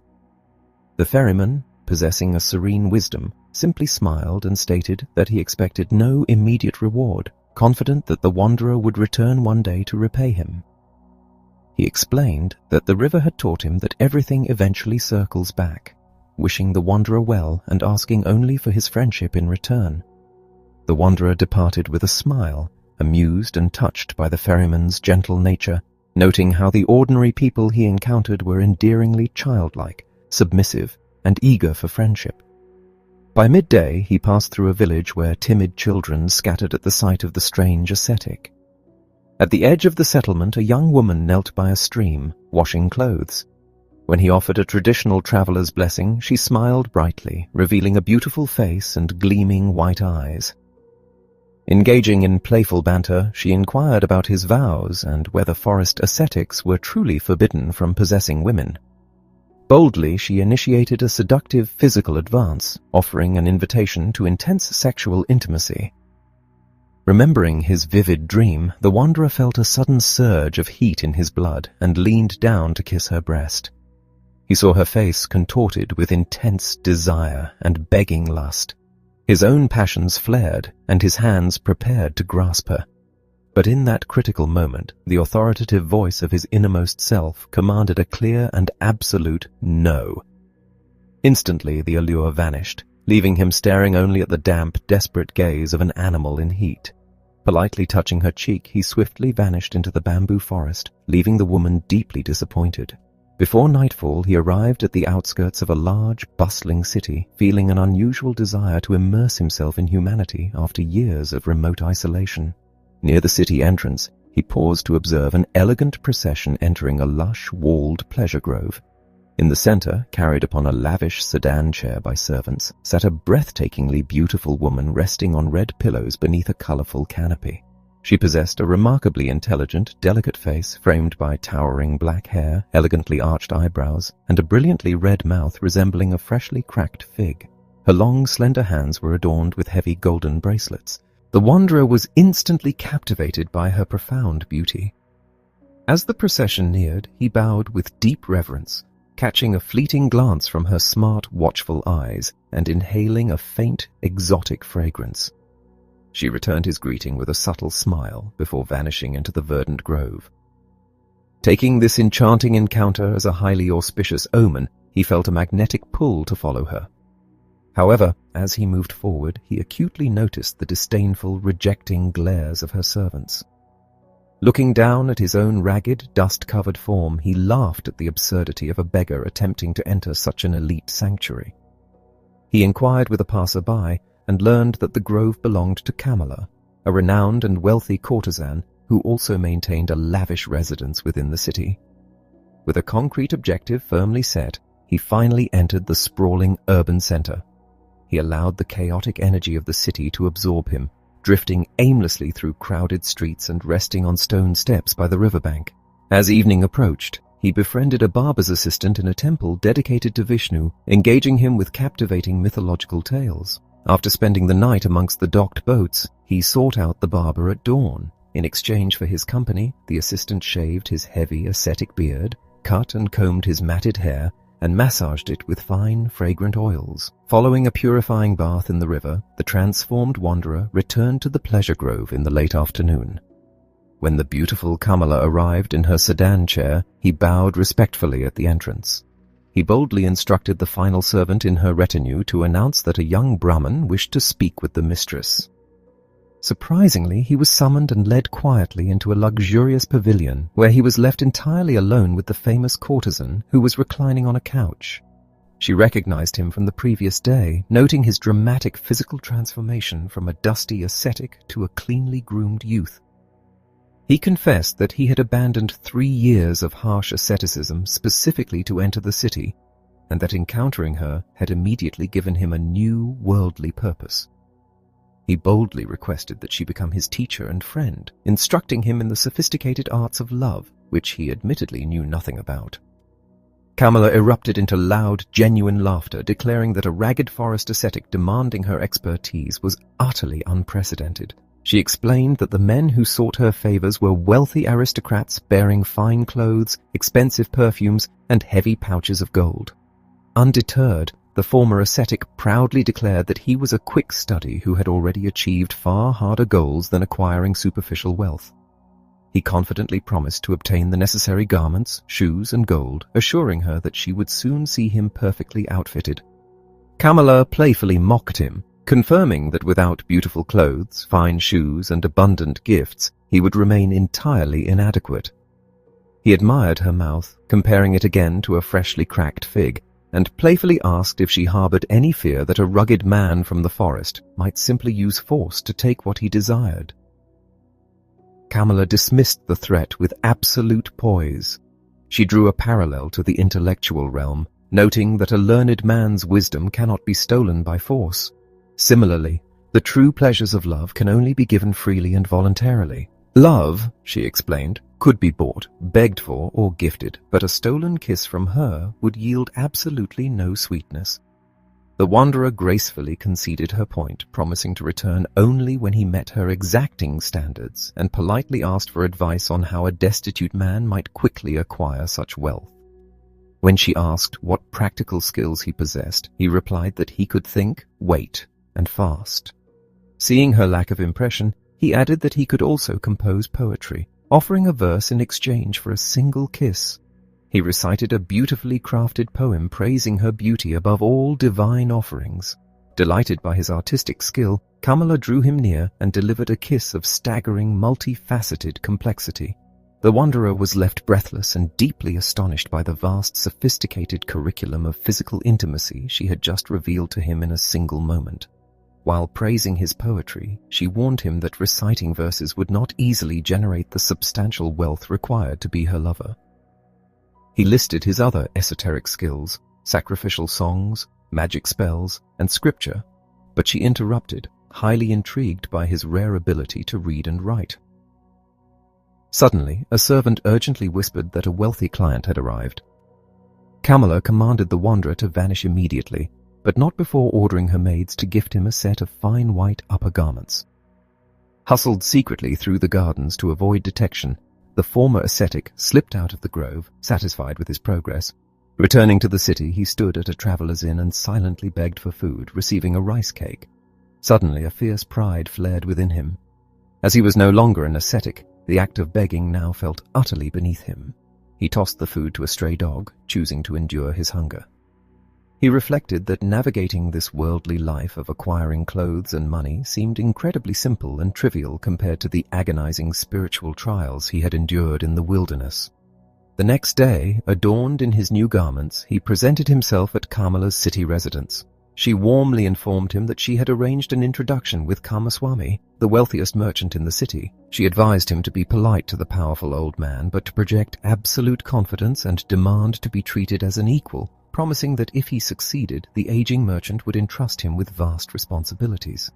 The ferryman, possessing a serene wisdom, simply smiled and stated that he expected no immediate reward, confident that the wanderer would return one day to repay him. He explained that the river had taught him that everything eventually circles back, wishing the wanderer well and asking only for his friendship in return. The wanderer departed with a smile, amused and touched by the ferryman's gentle nature, noting how the ordinary people he encountered were endearingly childlike, submissive, and eager for friendship. By midday, he passed through a village where timid children scattered at the sight of the strange ascetic. At the edge of the settlement, a young woman knelt by a stream, washing clothes. When he offered a traditional traveler's blessing, she smiled brightly, revealing a beautiful face and gleaming white eyes. Engaging in playful banter, she inquired about his vows and whether forest ascetics were truly forbidden from possessing women. Boldly, she initiated a seductive physical advance, offering an invitation to intense sexual intimacy. Remembering his vivid dream, the wanderer felt a sudden surge of heat in his blood and leaned down to kiss her breast. He saw her face contorted with intense desire and begging lust. His own passions flared, and his hands prepared to grasp her. But in that critical moment, the authoritative voice of his innermost self commanded a clear and absolute no. Instantly, the allure vanished, leaving him staring only at the damp, desperate gaze of an animal in heat. Politely touching her cheek, he swiftly vanished into the bamboo forest, leaving the woman deeply disappointed. Before nightfall, he arrived at the outskirts of a large, bustling city, feeling an unusual desire to immerse himself in humanity after years of remote isolation. Near the city entrance, he paused to observe an elegant procession entering a lush, walled pleasure grove. In the center, carried upon a lavish sedan chair by servants, sat a breathtakingly beautiful woman resting on red pillows beneath a colorful canopy. She possessed a remarkably intelligent, delicate face framed by towering black hair, elegantly arched eyebrows, and a brilliantly red mouth resembling a freshly cracked fig. Her long, slender hands were adorned with heavy golden bracelets. The wanderer was instantly captivated by her profound beauty. As the procession neared, he bowed with deep reverence, catching a fleeting glance from her smart, watchful eyes and inhaling a faint, exotic fragrance. She returned his greeting with a subtle smile before vanishing into the verdant grove. Taking this enchanting encounter as a highly auspicious omen, he felt a magnetic pull to follow her. However, as he moved forward, he acutely noticed the disdainful, rejecting glares of her servants. Looking down at his own ragged, dust-covered form, he laughed at the absurdity of a beggar attempting to enter such an elite sanctuary. He inquired with a passer-by and learned that the grove belonged to Kamala, a renowned and wealthy courtesan who also maintained a lavish residence within the city. With a concrete objective firmly set, he finally entered the sprawling urban center. He allowed the chaotic energy of the city to absorb him, drifting aimlessly through crowded streets and resting on stone steps by the riverbank. As evening approached, he befriended a barber's assistant in a temple dedicated to Vishnu, engaging him with captivating mythological tales. After spending the night amongst the docked boats, he sought out the barber at dawn. In exchange for his company, the assistant shaved his heavy, ascetic beard, cut and combed his matted hair, and massaged it with fine, fragrant oils. Following a purifying bath in the river, the transformed wanderer returned to the pleasure grove in the late afternoon. When the beautiful Kamala arrived in her sedan chair, he bowed respectfully at the entrance. He boldly instructed the final servant in her retinue to announce that a young Brahmin wished to speak with the mistress. Surprisingly, he was summoned and led quietly into a luxurious pavilion, where he was left entirely alone with the famous courtesan who was reclining on a couch. She recognized him from the previous day, noting his dramatic physical transformation from a dusty ascetic to a cleanly groomed youth. He confessed that he had abandoned 3 years of harsh asceticism specifically to enter the city, and that encountering her had immediately given him a new worldly purpose. He boldly requested that she become his teacher and friend, instructing him in the sophisticated arts of love, which he admittedly knew nothing about. Kamala erupted into loud, genuine laughter, declaring that a ragged forest ascetic demanding her expertise was utterly unprecedented. She explained that the men who sought her favors were wealthy aristocrats bearing fine clothes, expensive perfumes, and heavy pouches of gold. Undeterred, the former ascetic proudly declared that he was a quick study who had already achieved far harder goals than acquiring superficial wealth. He confidently promised to obtain the necessary garments, shoes, and gold, assuring her that she would soon see him perfectly outfitted. Kamala playfully mocked him, confirming that without beautiful clothes, fine shoes, and abundant gifts, he would remain entirely inadequate. He admired her mouth, comparing it again to a freshly cracked fig, and playfully asked if she harbored any fear that a rugged man from the forest might simply use force to take what he desired. Kamala dismissed the threat with absolute poise. She drew a parallel to the intellectual realm, noting that a learned man's wisdom cannot be stolen by force. Similarly, The true pleasures of love can only be given freely and voluntarily. Love, she explained, could be bought, begged for, or gifted, but a stolen kiss from her would yield absolutely no sweetness. The wanderer gracefully conceded her point, promising to return only when he met her exacting standards, and politely asked for advice on how a destitute man might quickly acquire such wealth. When she asked what practical skills he possessed, he replied that he could think, wait, and fast. Seeing her lack of impression, he added that he could also compose poetry, offering a verse in exchange for a single kiss. He recited a beautifully crafted poem praising her beauty above all divine offerings. Delighted by his artistic skill, Kamala drew him near and delivered a kiss of staggering, multifaceted complexity. The wanderer was left breathless and deeply astonished by the vast, sophisticated curriculum of physical intimacy she had just revealed to him in a single moment. While praising his poetry, she warned him that reciting verses would not easily generate the substantial wealth required to be her lover. He listed his other esoteric skills, sacrificial songs, magic spells, and scripture, but she interrupted, highly intrigued by his rare ability to read and write. Suddenly, a servant urgently whispered that a wealthy client had arrived. Kamala commanded the wanderer to vanish immediately, but not before ordering her maids to gift him a set of fine white upper garments. Hustled secretly through the gardens to avoid detection, the former ascetic slipped out of the grove, satisfied with his progress. Returning to the city, he stood at a traveller's inn and silently begged for food, receiving a rice cake. Suddenly, a fierce pride flared within him. As he was no longer an ascetic, the act of begging now felt utterly beneath him. He tossed the food to a stray dog, choosing to endure his hunger. He reflected that navigating this worldly life of acquiring clothes and money seemed incredibly simple and trivial compared to the agonizing spiritual trials he had endured in the wilderness. The next day, adorned in his new garments, he presented himself at Kamala's city residence. She warmly informed him that she had arranged an introduction with Kamaswami, the wealthiest merchant in the city. She advised him to be polite to the powerful old man, but to project absolute confidence and demand to be treated as an equal, promising that if he succeeded, the aging merchant would entrust him with vast responsibilities.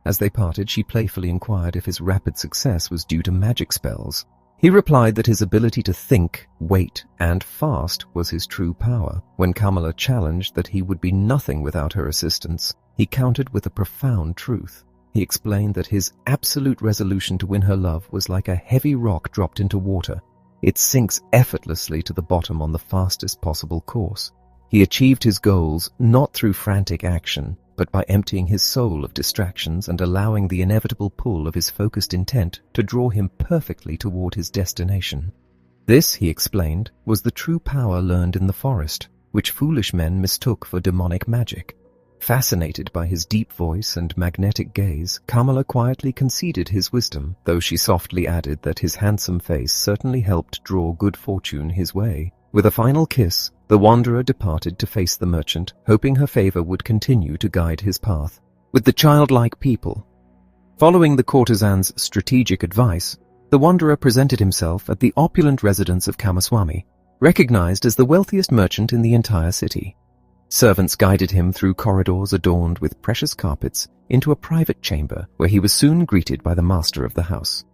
As they parted, she playfully inquired if his rapid success was due to magic spells. He replied that his ability to think, wait, and fast was his true power. When Kamala challenged that he would be nothing without her assistance, he countered with a profound truth. He explained that his absolute resolution to win her love was like a heavy rock dropped into water. It sinks effortlessly to the bottom on the fastest possible course. He achieved his goals not through frantic action, but by emptying his soul of distractions and allowing the inevitable pull of his focused intent to draw him perfectly toward his destination. This, he explained, was the true power learned in the forest, which foolish men mistook for demonic magic. Fascinated by his deep voice and magnetic gaze, Kamala quietly conceded his wisdom, though she softly added that his handsome face certainly helped draw good fortune his way. With a final kiss, the wanderer departed to face the merchant, hoping her favor would continue to guide his path. With the childlike people. Following the courtesan's strategic advice, the wanderer presented himself at the opulent residence of Kamaswami, recognized as the wealthiest merchant in the entire city. Servants guided him through corridors adorned with precious carpets into a private chamber where he was soon greeted by the master of the house.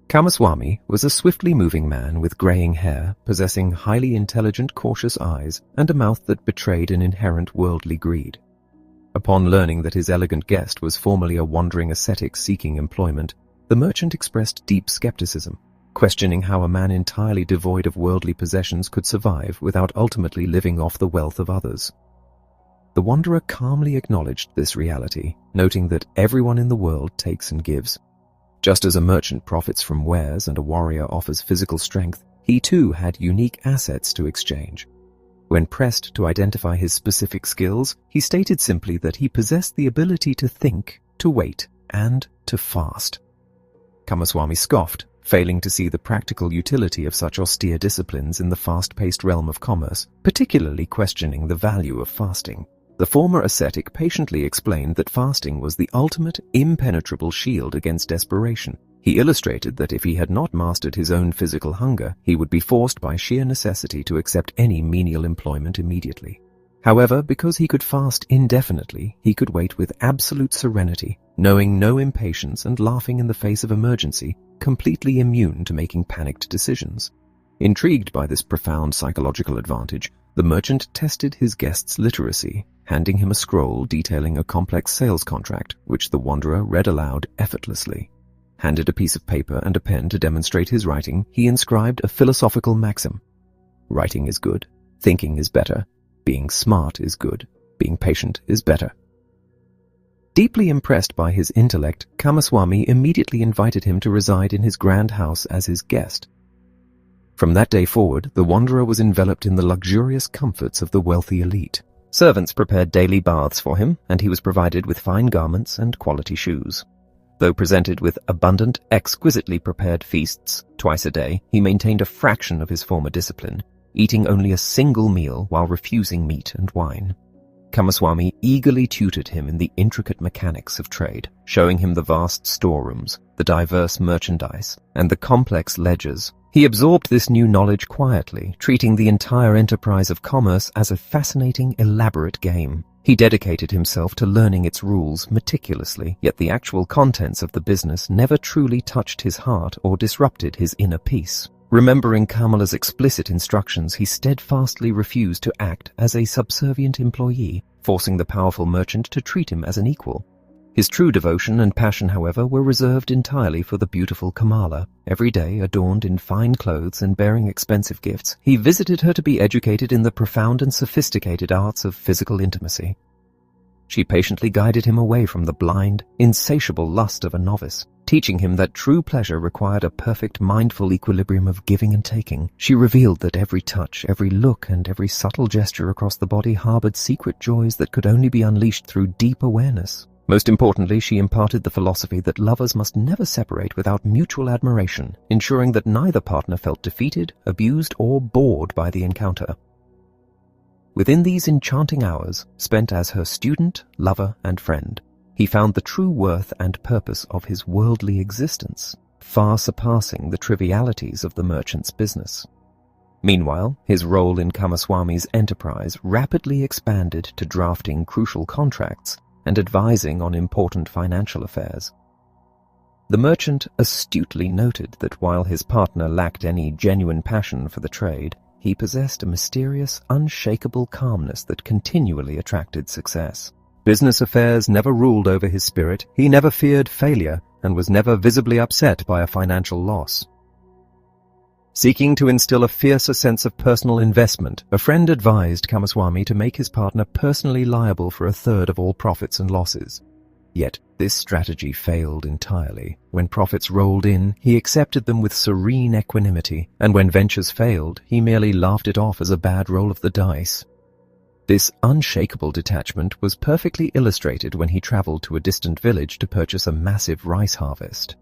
Kamaswami was a swiftly moving man with graying hair, possessing highly intelligent, cautious eyes and a mouth that betrayed an inherent worldly greed. Upon learning that his elegant guest was formerly a wandering ascetic seeking employment, the merchant expressed deep skepticism, questioning how a man entirely devoid of worldly possessions could survive without ultimately living off the wealth of others. The wanderer calmly acknowledged this reality, noting that everyone in the world takes and gives. Just as a merchant profits from wares and a warrior offers physical strength, he too had unique assets to exchange. When pressed to identify his specific skills, he stated simply that he possessed the ability to think, to wait, and to fast. Kamaswami scoffed, failing to see the practical utility of such austere disciplines in the fast-paced realm of commerce, particularly questioning the value of fasting. The former ascetic patiently explained that fasting was the ultimate, impenetrable shield against desperation. He illustrated that if he had not mastered his own physical hunger, he would be forced by sheer necessity to accept any menial employment immediately. However, because he could fast indefinitely, he could wait with absolute serenity, knowing no impatience and laughing in the face of emergency, completely immune to making panicked decisions. Intrigued by this profound psychological advantage, the merchant tested his guest's literacy, handing him a scroll detailing a complex sales contract, which the wanderer read aloud effortlessly. Handed a piece of paper and a pen to demonstrate his writing, he inscribed a philosophical maxim. Writing is good, thinking is better, being smart is good, being patient is better. Deeply impressed by his intellect, Kamaswami immediately invited him to reside in his grand house as his guest. From that day forward, the wanderer was enveloped in the luxurious comforts of the wealthy elite. Servants prepared daily baths for him, and he was provided with fine garments and quality shoes. Though presented with abundant, exquisitely prepared feasts twice a day, he maintained a fraction of his former discipline, eating only a single meal while refusing meat and wine. Kamaswami eagerly tutored him in the intricate mechanics of trade, showing him the vast storerooms, the diverse merchandise, and the complex ledgers. He absorbed this new knowledge quietly, treating the entire enterprise of commerce as a fascinating, elaborate game. He dedicated himself to learning its rules meticulously, yet the actual contents of the business never truly touched his heart or disrupted his inner peace. Remembering Kamala's explicit instructions, he steadfastly refused to act as a subservient employee, forcing the powerful merchant to treat him as an equal. His true devotion and passion, however, were reserved entirely for the beautiful Kamala. Every day, adorned in fine clothes and bearing expensive gifts, he visited her to be educated in the profound and sophisticated arts of physical intimacy. She patiently guided him away from the blind, insatiable lust of a novice, teaching him that true pleasure required a perfect mindful equilibrium of giving and taking. She revealed that every touch, every look, and every subtle gesture across the body harbored secret joys that could only be unleashed through deep awareness. Most importantly, she imparted the philosophy that lovers must never separate without mutual admiration, ensuring that neither partner felt defeated, abused, or bored by the encounter. Within these enchanting hours, spent as her student, lover, and friend, he found the true worth and purpose of his worldly existence, far surpassing the trivialities of the merchant's business. Meanwhile, his role in Kamaswami's enterprise rapidly expanded to drafting crucial contracts and advising on important financial affairs. The merchant astutely noted that while his partner lacked any genuine passion for the trade, he possessed a mysterious, unshakable calmness that continually attracted success. Business affairs never ruled over his spirit, he never feared failure, and was never visibly upset by a financial loss. Seeking to instill a fiercer sense of personal investment, a friend advised Kamaswami to make his partner personally liable for a third of all profits and losses. Yet this strategy failed entirely. When profits rolled in, he accepted them with serene equanimity, and when ventures failed, he merely laughed it off as a bad roll of the dice. This unshakable detachment was perfectly illustrated when he traveled to a distant village to purchase a massive rice harvest.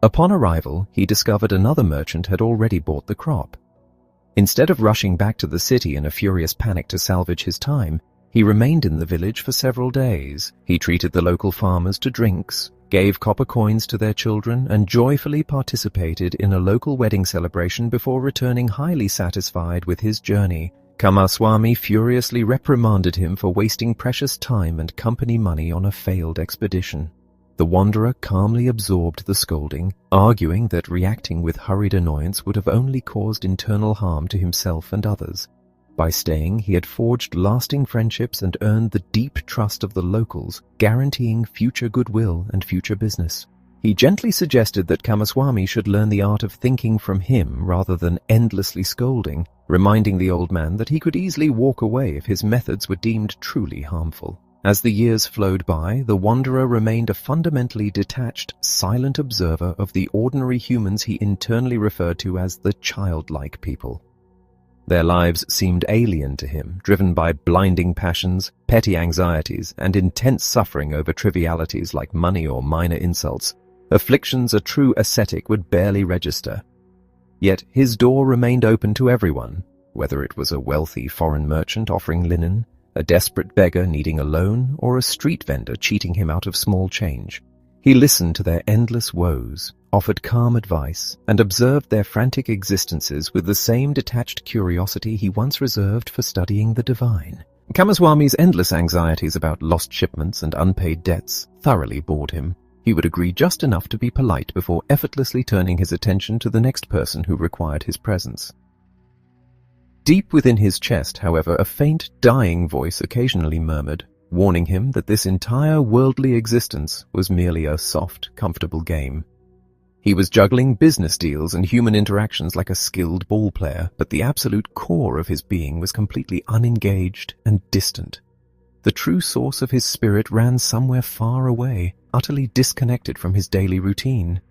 Upon arrival, he discovered another merchant had already bought the crop. Instead of rushing back to the city in a furious panic to salvage his time, he remained in the village for several days. He treated the local farmers to drinks, gave copper coins to their children, and joyfully participated in a local wedding celebration before returning highly satisfied with his journey. Kamaswami furiously reprimanded him for wasting precious time and company money on a failed expedition. The wanderer calmly absorbed the scolding, arguing that reacting with hurried annoyance would have only caused internal harm to himself and others. By staying, he had forged lasting friendships and earned the deep trust of the locals, guaranteeing future goodwill and future business. He gently suggested that Kamaswami should learn the art of thinking from him rather than endlessly scolding, reminding the old man that he could easily walk away if his methods were deemed truly harmful. As the years flowed by, the wanderer remained a fundamentally detached, silent observer of the ordinary humans he internally referred to as the childlike people. Their lives seemed alien to him, driven by blinding passions, petty anxieties, and intense suffering over trivialities like money or minor insults, afflictions a true ascetic would barely register. Yet his door remained open to everyone, whether it was a wealthy foreign merchant offering linen, a desperate beggar needing a loan, or a street vendor cheating him out of small change. He listened to their endless woes, offered calm advice, and observed their frantic existences with the same detached curiosity he once reserved for studying the divine. Kamaswami's endless anxieties about lost shipments and unpaid debts thoroughly bored him. He would agree just enough to be polite before effortlessly turning his attention to the next person who required his presence. Deep within his chest, however, a faint, dying voice occasionally murmured, warning him that this entire worldly existence was merely a soft, comfortable game. He was juggling business deals and human interactions like a skilled ball player, but the absolute core of his being was completely unengaged and distant. The true source of his spirit ran somewhere far away, utterly disconnected from his daily routine.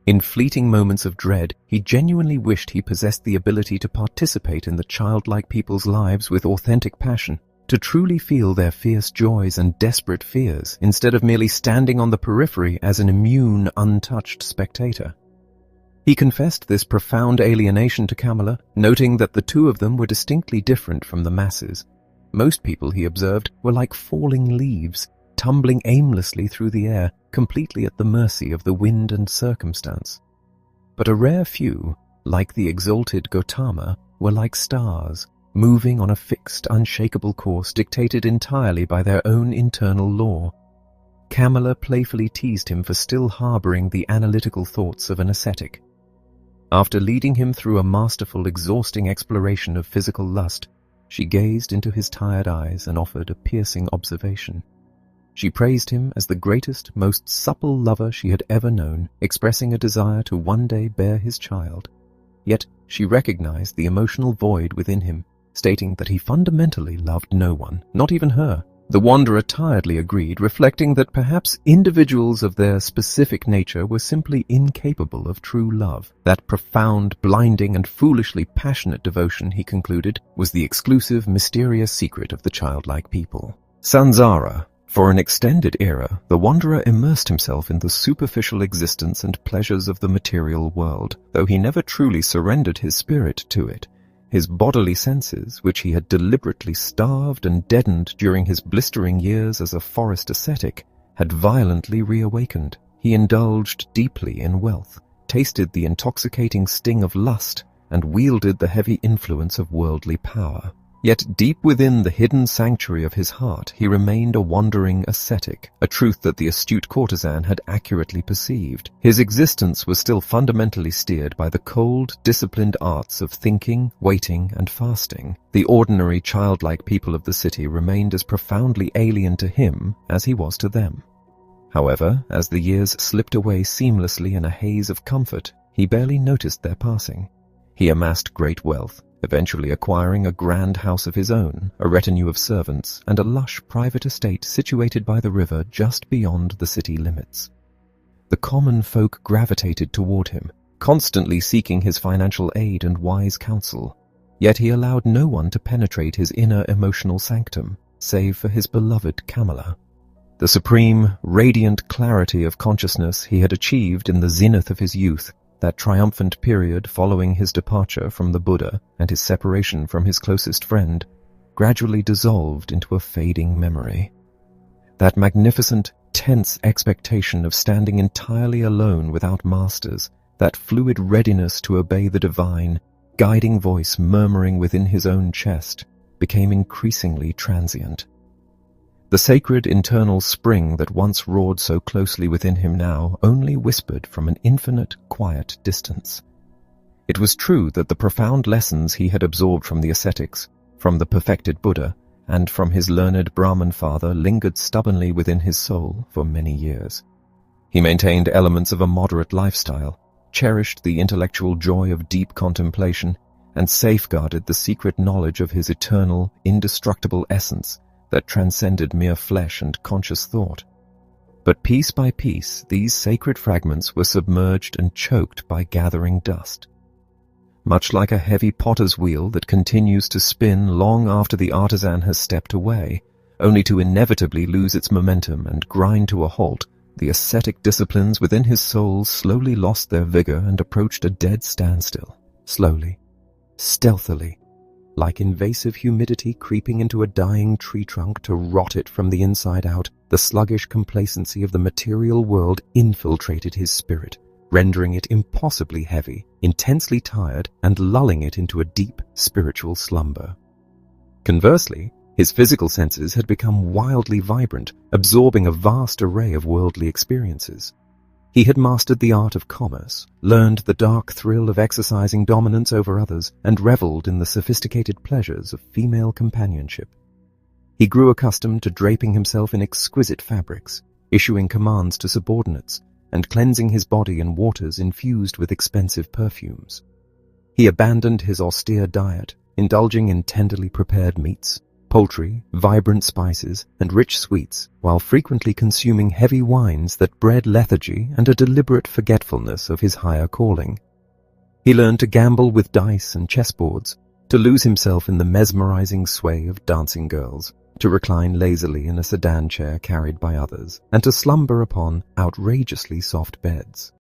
In fleeting moments of dread, he genuinely wished he possessed the ability to participate in the childlike people's lives with authentic passion, to truly feel their fierce joys and desperate fears, instead of merely standing on the periphery as an immune, untouched spectator. He confessed this profound alienation to Kamala, noting that the two of them were distinctly different from the masses. Most people, he observed, were like falling leaves, tumbling aimlessly through the air, completely at the mercy of the wind and circumstance. But a rare few, like the exalted Gautama, were like stars, moving on a fixed, unshakable course dictated entirely by their own internal law. Kamala playfully teased him for still harboring the analytical thoughts of an ascetic. After leading him through a masterful, exhausting exploration of physical lust, she gazed into his tired eyes and offered a piercing observation. She praised him as the greatest, most supple lover she had ever known, expressing a desire to one day bear his child. Yet she recognized the emotional void within him, stating that he fundamentally loved no one, not even her. The wanderer tiredly agreed, reflecting that perhaps individuals of their specific nature were simply incapable of true love. That profound, blinding, and foolishly passionate devotion, he concluded, was the exclusive, mysterious secret of the childlike people. Sansara. For an extended era, the wanderer immersed himself in the superficial existence and pleasures of the material world, though he never truly surrendered his spirit to it. His bodily senses, which he had deliberately starved and deadened during his blistering years as a forest ascetic, had violently reawakened. He indulged deeply in wealth, tasted the intoxicating sting of lust, and wielded the heavy influence of worldly power. Yet deep within the hidden sanctuary of his heart, he remained a wandering ascetic, a truth that the astute courtesan had accurately perceived. His existence was still fundamentally steered by the cold, disciplined arts of thinking, waiting, and fasting. The ordinary, childlike people of the city remained as profoundly alien to him as he was to them. However, as the years slipped away seamlessly in a haze of comfort, he barely noticed their passing. He amassed great wealth, eventually acquiring a grand house of his own, a retinue of servants, and a lush private estate situated by the river just beyond the city limits. The common folk gravitated toward him, constantly seeking his financial aid and wise counsel, yet he allowed no one to penetrate his inner emotional sanctum, save for his beloved Kamala. The supreme, radiant clarity of consciousness he had achieved in the zenith of his youth, that triumphant period following his departure from the Buddha and his separation from his closest friend, gradually dissolved into a fading memory. That magnificent, tense expectation of standing entirely alone without masters, that fluid readiness to obey the divine, guiding voice murmuring within his own chest, became increasingly transient. The sacred internal spring that once roared so closely within him now only whispered from an infinite, quiet distance. It was true that the profound lessons he had absorbed from the ascetics, from the perfected Buddha, and from his learned Brahman father lingered stubbornly within his soul for many years. He maintained elements of a moderate lifestyle, cherished the intellectual joy of deep contemplation, and safeguarded the secret knowledge of his eternal, indestructible essence that transcended mere flesh and conscious thought. But piece by piece, these sacred fragments were submerged and choked by gathering dust. Much like a heavy potter's wheel that continues to spin long after the artisan has stepped away, only to inevitably lose its momentum and grind to a halt, the ascetic disciplines within his soul slowly lost their vigor and approached a dead standstill, slowly, stealthily, like invasive humidity creeping into a dying tree trunk to rot it from the inside out. The sluggish complacency of the material world infiltrated his spirit, rendering it impossibly heavy, intensely tired, and lulling it into a deep spiritual slumber. Conversely, His physical senses had become wildly vibrant, absorbing a vast array of worldly experiences. He had mastered the art of commerce, learned the dark thrill of exercising dominance over others, and reveled in the sophisticated pleasures of female companionship. He grew accustomed to draping himself in exquisite fabrics, issuing commands to subordinates, and cleansing his body in waters infused with expensive perfumes. He abandoned his austere diet, indulging in tenderly prepared meats, poultry, vibrant spices, and rich sweets, while frequently consuming heavy wines that bred lethargy and a deliberate forgetfulness of his higher calling. He learned to gamble with dice and chessboards, to lose himself in the mesmerizing sway of dancing girls, to recline lazily in a sedan chair carried by others, and to slumber upon outrageously soft beds.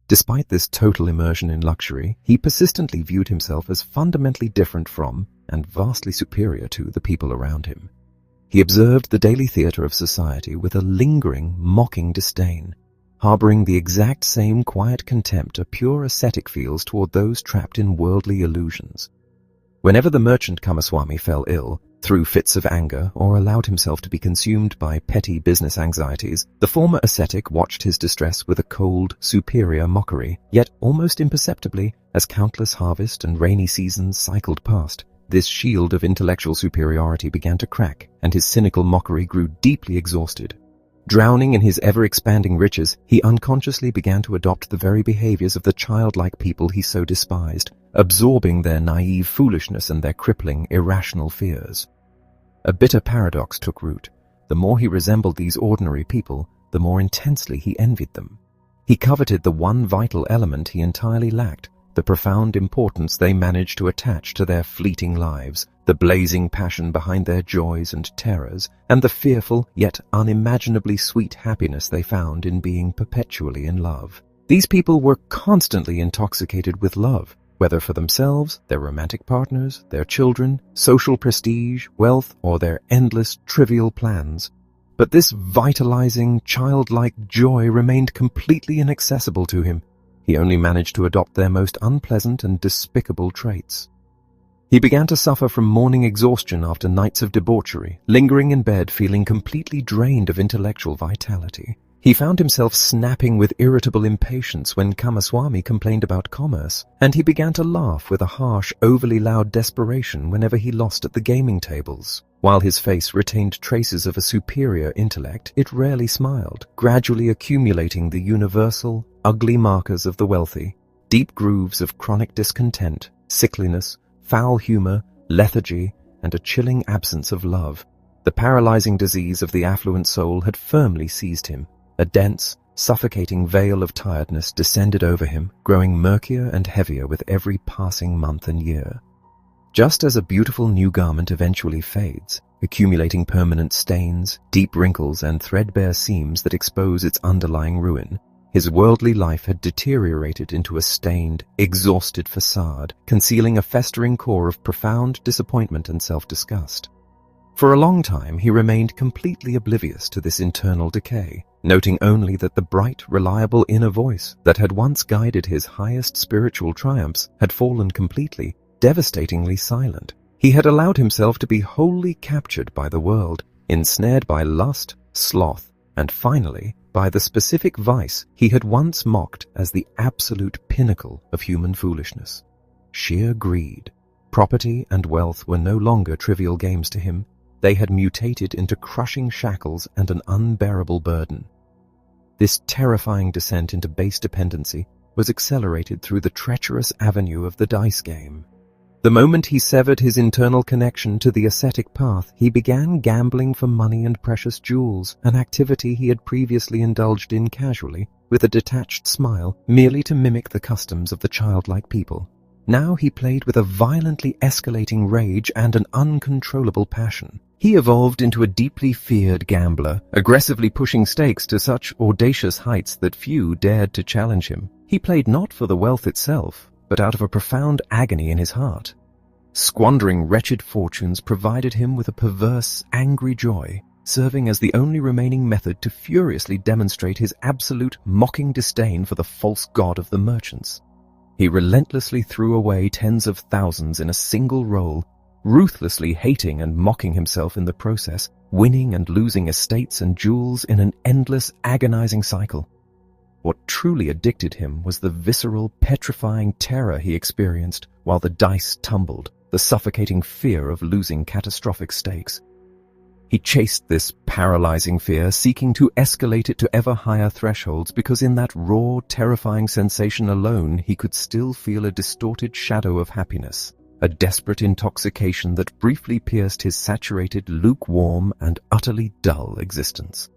Despite this total immersion in luxury, he persistently viewed himself as fundamentally different from and vastly superior to the people around him. He observed the daily theatre of society with a lingering, mocking disdain, harboring the exact same quiet contempt a pure ascetic feels toward those trapped in worldly illusions. Whenever the merchant Kamaswami fell ill, through fits of anger, or allowed himself to be consumed by petty business anxieties, the former ascetic watched his distress with a cold, superior mockery, yet almost imperceptibly, as countless harvest and rainy seasons cycled past, this shield of intellectual superiority began to crack, and his cynical mockery grew deeply exhausted. Drowning in his ever-expanding riches, he unconsciously began to adopt the very behaviors of the childlike people he so despised, absorbing their naive foolishness and their crippling, irrational fears. A bitter paradox took root. The more he resembled these ordinary people, the more intensely he envied them. He coveted the one vital element he entirely lacked, the profound importance they managed to attach to their fleeting lives, the blazing passion behind their joys and terrors, and the fearful yet unimaginably sweet happiness they found in being perpetually in love. These people were constantly intoxicated with love, whether for themselves, their romantic partners, their children, social prestige, wealth, or their endless, trivial plans. But this vitalizing, childlike joy remained completely inaccessible to him. He only managed to adopt their most unpleasant and despicable traits. He began to suffer from morning exhaustion after nights of debauchery, lingering in bed feeling completely drained of intellectual vitality. He found himself snapping with irritable impatience when Kamaswami complained about commerce, and he began to laugh with a harsh, overly loud desperation whenever he lost at the gaming tables. While his face retained traces of a superior intellect, it rarely smiled, gradually accumulating the universal, ugly markers of the wealthy, deep grooves of chronic discontent, sickliness, foul humor, lethargy, and a chilling absence of love. The paralyzing disease of the affluent soul had firmly seized him. A dense, suffocating veil of tiredness descended over him, growing murkier and heavier with every passing month and year. Just as a beautiful new garment eventually fades, accumulating permanent stains, deep wrinkles, and threadbare seams that expose its underlying ruin, his worldly life had deteriorated into a stained, exhausted facade, concealing a festering core of profound disappointment and self-disgust. For a long time he remained completely oblivious to this internal decay, noting only that the bright, reliable inner voice that had once guided his highest spiritual triumphs had fallen completely, devastatingly silent. He had allowed himself to be wholly captured by the world, ensnared by lust, sloth, and finally, by the specific vice he had once mocked as the absolute pinnacle of human foolishness. Sheer greed. Property and wealth were no longer trivial games to him. They had mutated into crushing shackles and an unbearable burden. This terrifying descent into base dependency was accelerated through the treacherous avenue of the dice game. The moment he severed his internal connection to the ascetic path, he began gambling for money and precious jewels, an activity he had previously indulged in casually, with a detached smile, merely to mimic the customs of the childlike people. Now he played with a violently escalating rage and an uncontrollable passion. He evolved into a deeply feared gambler, aggressively pushing stakes to such audacious heights that few dared to challenge him. He played not for the wealth itself, but out of a profound agony in his heart. Squandering wretched fortunes provided him with a perverse, angry joy, serving as the only remaining method to furiously demonstrate his absolute, mocking disdain for the false god of the merchants. He relentlessly threw away tens of thousands in a single roll, ruthlessly hating and mocking himself in the process, winning and losing estates and jewels in an endless, agonizing cycle. What truly addicted him was the visceral, petrifying terror he experienced while the dice tumbled, the suffocating fear of losing catastrophic stakes. He chased this paralyzing fear, seeking to escalate it to ever higher thresholds, because in that raw, terrifying sensation alone he could still feel a distorted shadow of happiness, a desperate intoxication that briefly pierced his saturated, lukewarm, and utterly dull existence.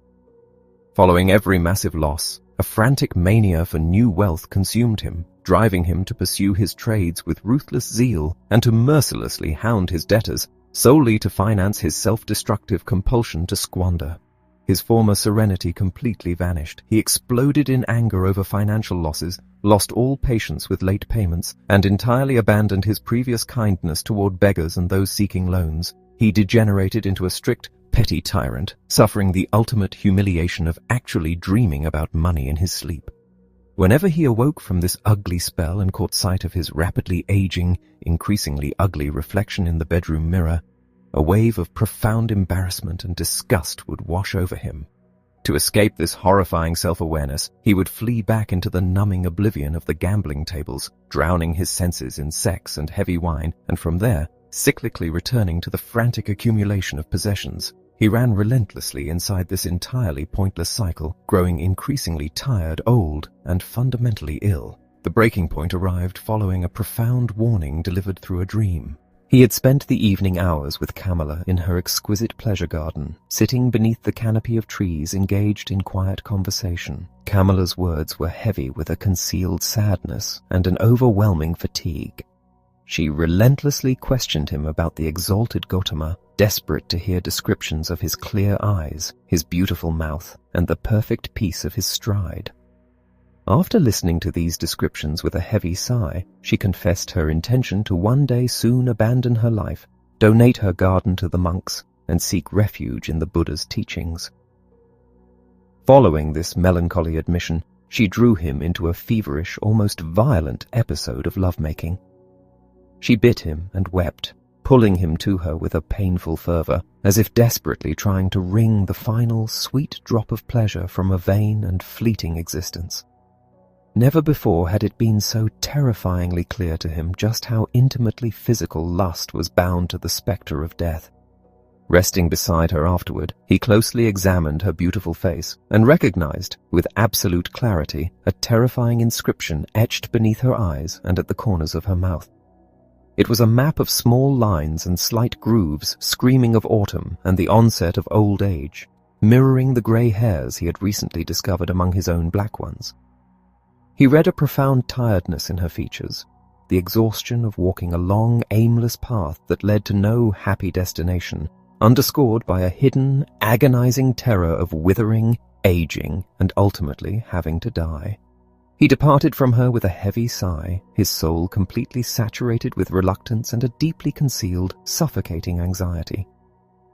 Following every massive loss, a frantic mania for new wealth consumed him, driving him to pursue his trades with ruthless zeal and to mercilessly hound his debtors, solely to finance his self-destructive compulsion to squander. His former serenity completely vanished. He exploded in anger over financial losses, lost all patience with late payments, and entirely abandoned his previous kindness toward beggars and those seeking loans. He degenerated into a strict, petty tyrant, suffering the ultimate humiliation of actually dreaming about money in his sleep. Whenever he awoke from this ugly spell and caught sight of his rapidly aging, increasingly ugly reflection in the bedroom mirror, a wave of profound embarrassment and disgust would wash over him. To escape this horrifying self-awareness, he would flee back into the numbing oblivion of the gambling tables, drowning his senses in sex and heavy wine, and from there, cyclically returning to the frantic accumulation of possessions. He ran relentlessly inside this entirely pointless cycle, growing increasingly tired, old, and fundamentally ill. The breaking point arrived following a profound warning delivered through a dream. He had spent the evening hours with Kamala in her exquisite pleasure garden, sitting beneath the canopy of trees engaged in quiet conversation. Kamala's words were heavy with a concealed sadness and an overwhelming fatigue. She relentlessly questioned him about the exalted Gautama, desperate to hear descriptions of his clear eyes, his beautiful mouth, and the perfect peace of his stride. After listening to these descriptions with a heavy sigh, she confessed her intention to one day soon abandon her life, donate her garden to the monks, and seek refuge in the Buddha's teachings. Following this melancholy admission, she drew him into a feverish, almost violent episode of lovemaking. She bit him and wept, pulling him to her with a painful fervor, as if desperately trying to wring the final sweet drop of pleasure from a vain and fleeting existence. Never before had it been so terrifyingly clear to him just how intimately physical lust was bound to the spectre of death. Resting beside her afterward, he closely examined her beautiful face and recognized, with absolute clarity, a terrifying inscription etched beneath her eyes and at the corners of her mouth. It was a map of small lines and slight grooves screaming of autumn and the onset of old age, mirroring the grey hairs he had recently discovered among his own black ones. He read a profound tiredness in her features, the exhaustion of walking a long, aimless path that led to no happy destination, underscored by a hidden, agonizing terror of withering, aging, and ultimately having to die. He departed from her with a heavy sigh, his soul completely saturated with reluctance and a deeply concealed, suffocating anxiety.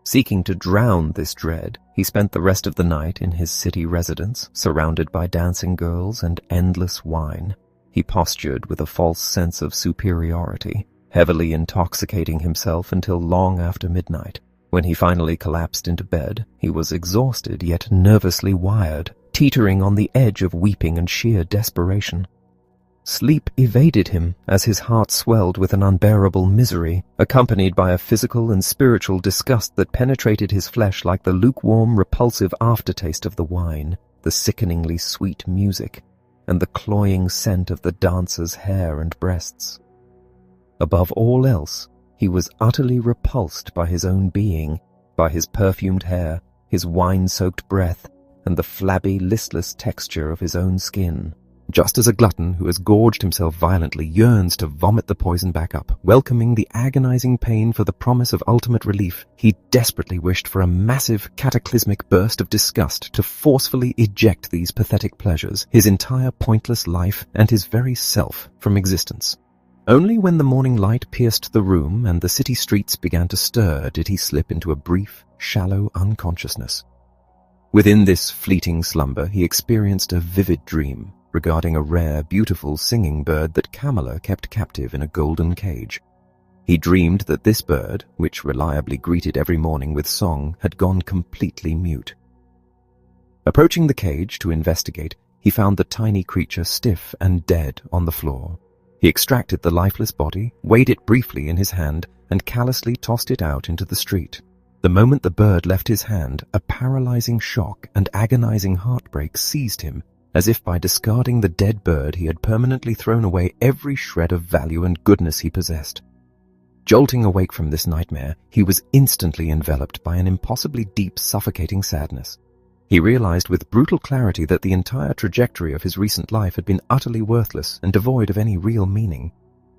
Seeking to drown this dread, he spent the rest of the night in his city residence, surrounded by dancing girls and endless wine. He postured with a false sense of superiority, heavily intoxicating himself until long after midnight. When he finally collapsed into bed, he was exhausted yet nervously wired, teetering on the edge of weeping and sheer desperation. Sleep evaded him as his heart swelled with an unbearable misery, accompanied by a physical and spiritual disgust that penetrated his flesh like the lukewarm, repulsive aftertaste of the wine, the sickeningly sweet music, and the cloying scent of the dancer's hair and breasts. Above all else, he was utterly repulsed by his own being, by his perfumed hair, his wine-soaked breath, and the flabby, listless texture of his own skin. Just as a glutton who has gorged himself violently yearns to vomit the poison back up, welcoming the agonizing pain for the promise of ultimate relief, he desperately wished for a massive, cataclysmic burst of disgust to forcefully eject these pathetic pleasures, his entire pointless life, and his very self from existence. Only when the morning light pierced the room and the city streets began to stir did he slip into a brief, shallow unconsciousness. Within this fleeting slumber, he experienced a vivid dream regarding a rare, beautiful singing bird that Kamala kept captive in a golden cage. He dreamed that this bird, which reliably greeted every morning with song, had gone completely mute. Approaching the cage to investigate, he found the tiny creature stiff and dead on the floor. He extracted the lifeless body, weighed it briefly in his hand, and callously tossed it out into the street. The moment the bird left his hand, a paralyzing shock and agonizing heartbreak seized him, as if by discarding the dead bird he had permanently thrown away every shred of value and goodness he possessed. Jolting awake from this nightmare, he was instantly enveloped by an impossibly deep, suffocating sadness. He realized with brutal clarity that the entire trajectory of his recent life had been utterly worthless and devoid of any real meaning.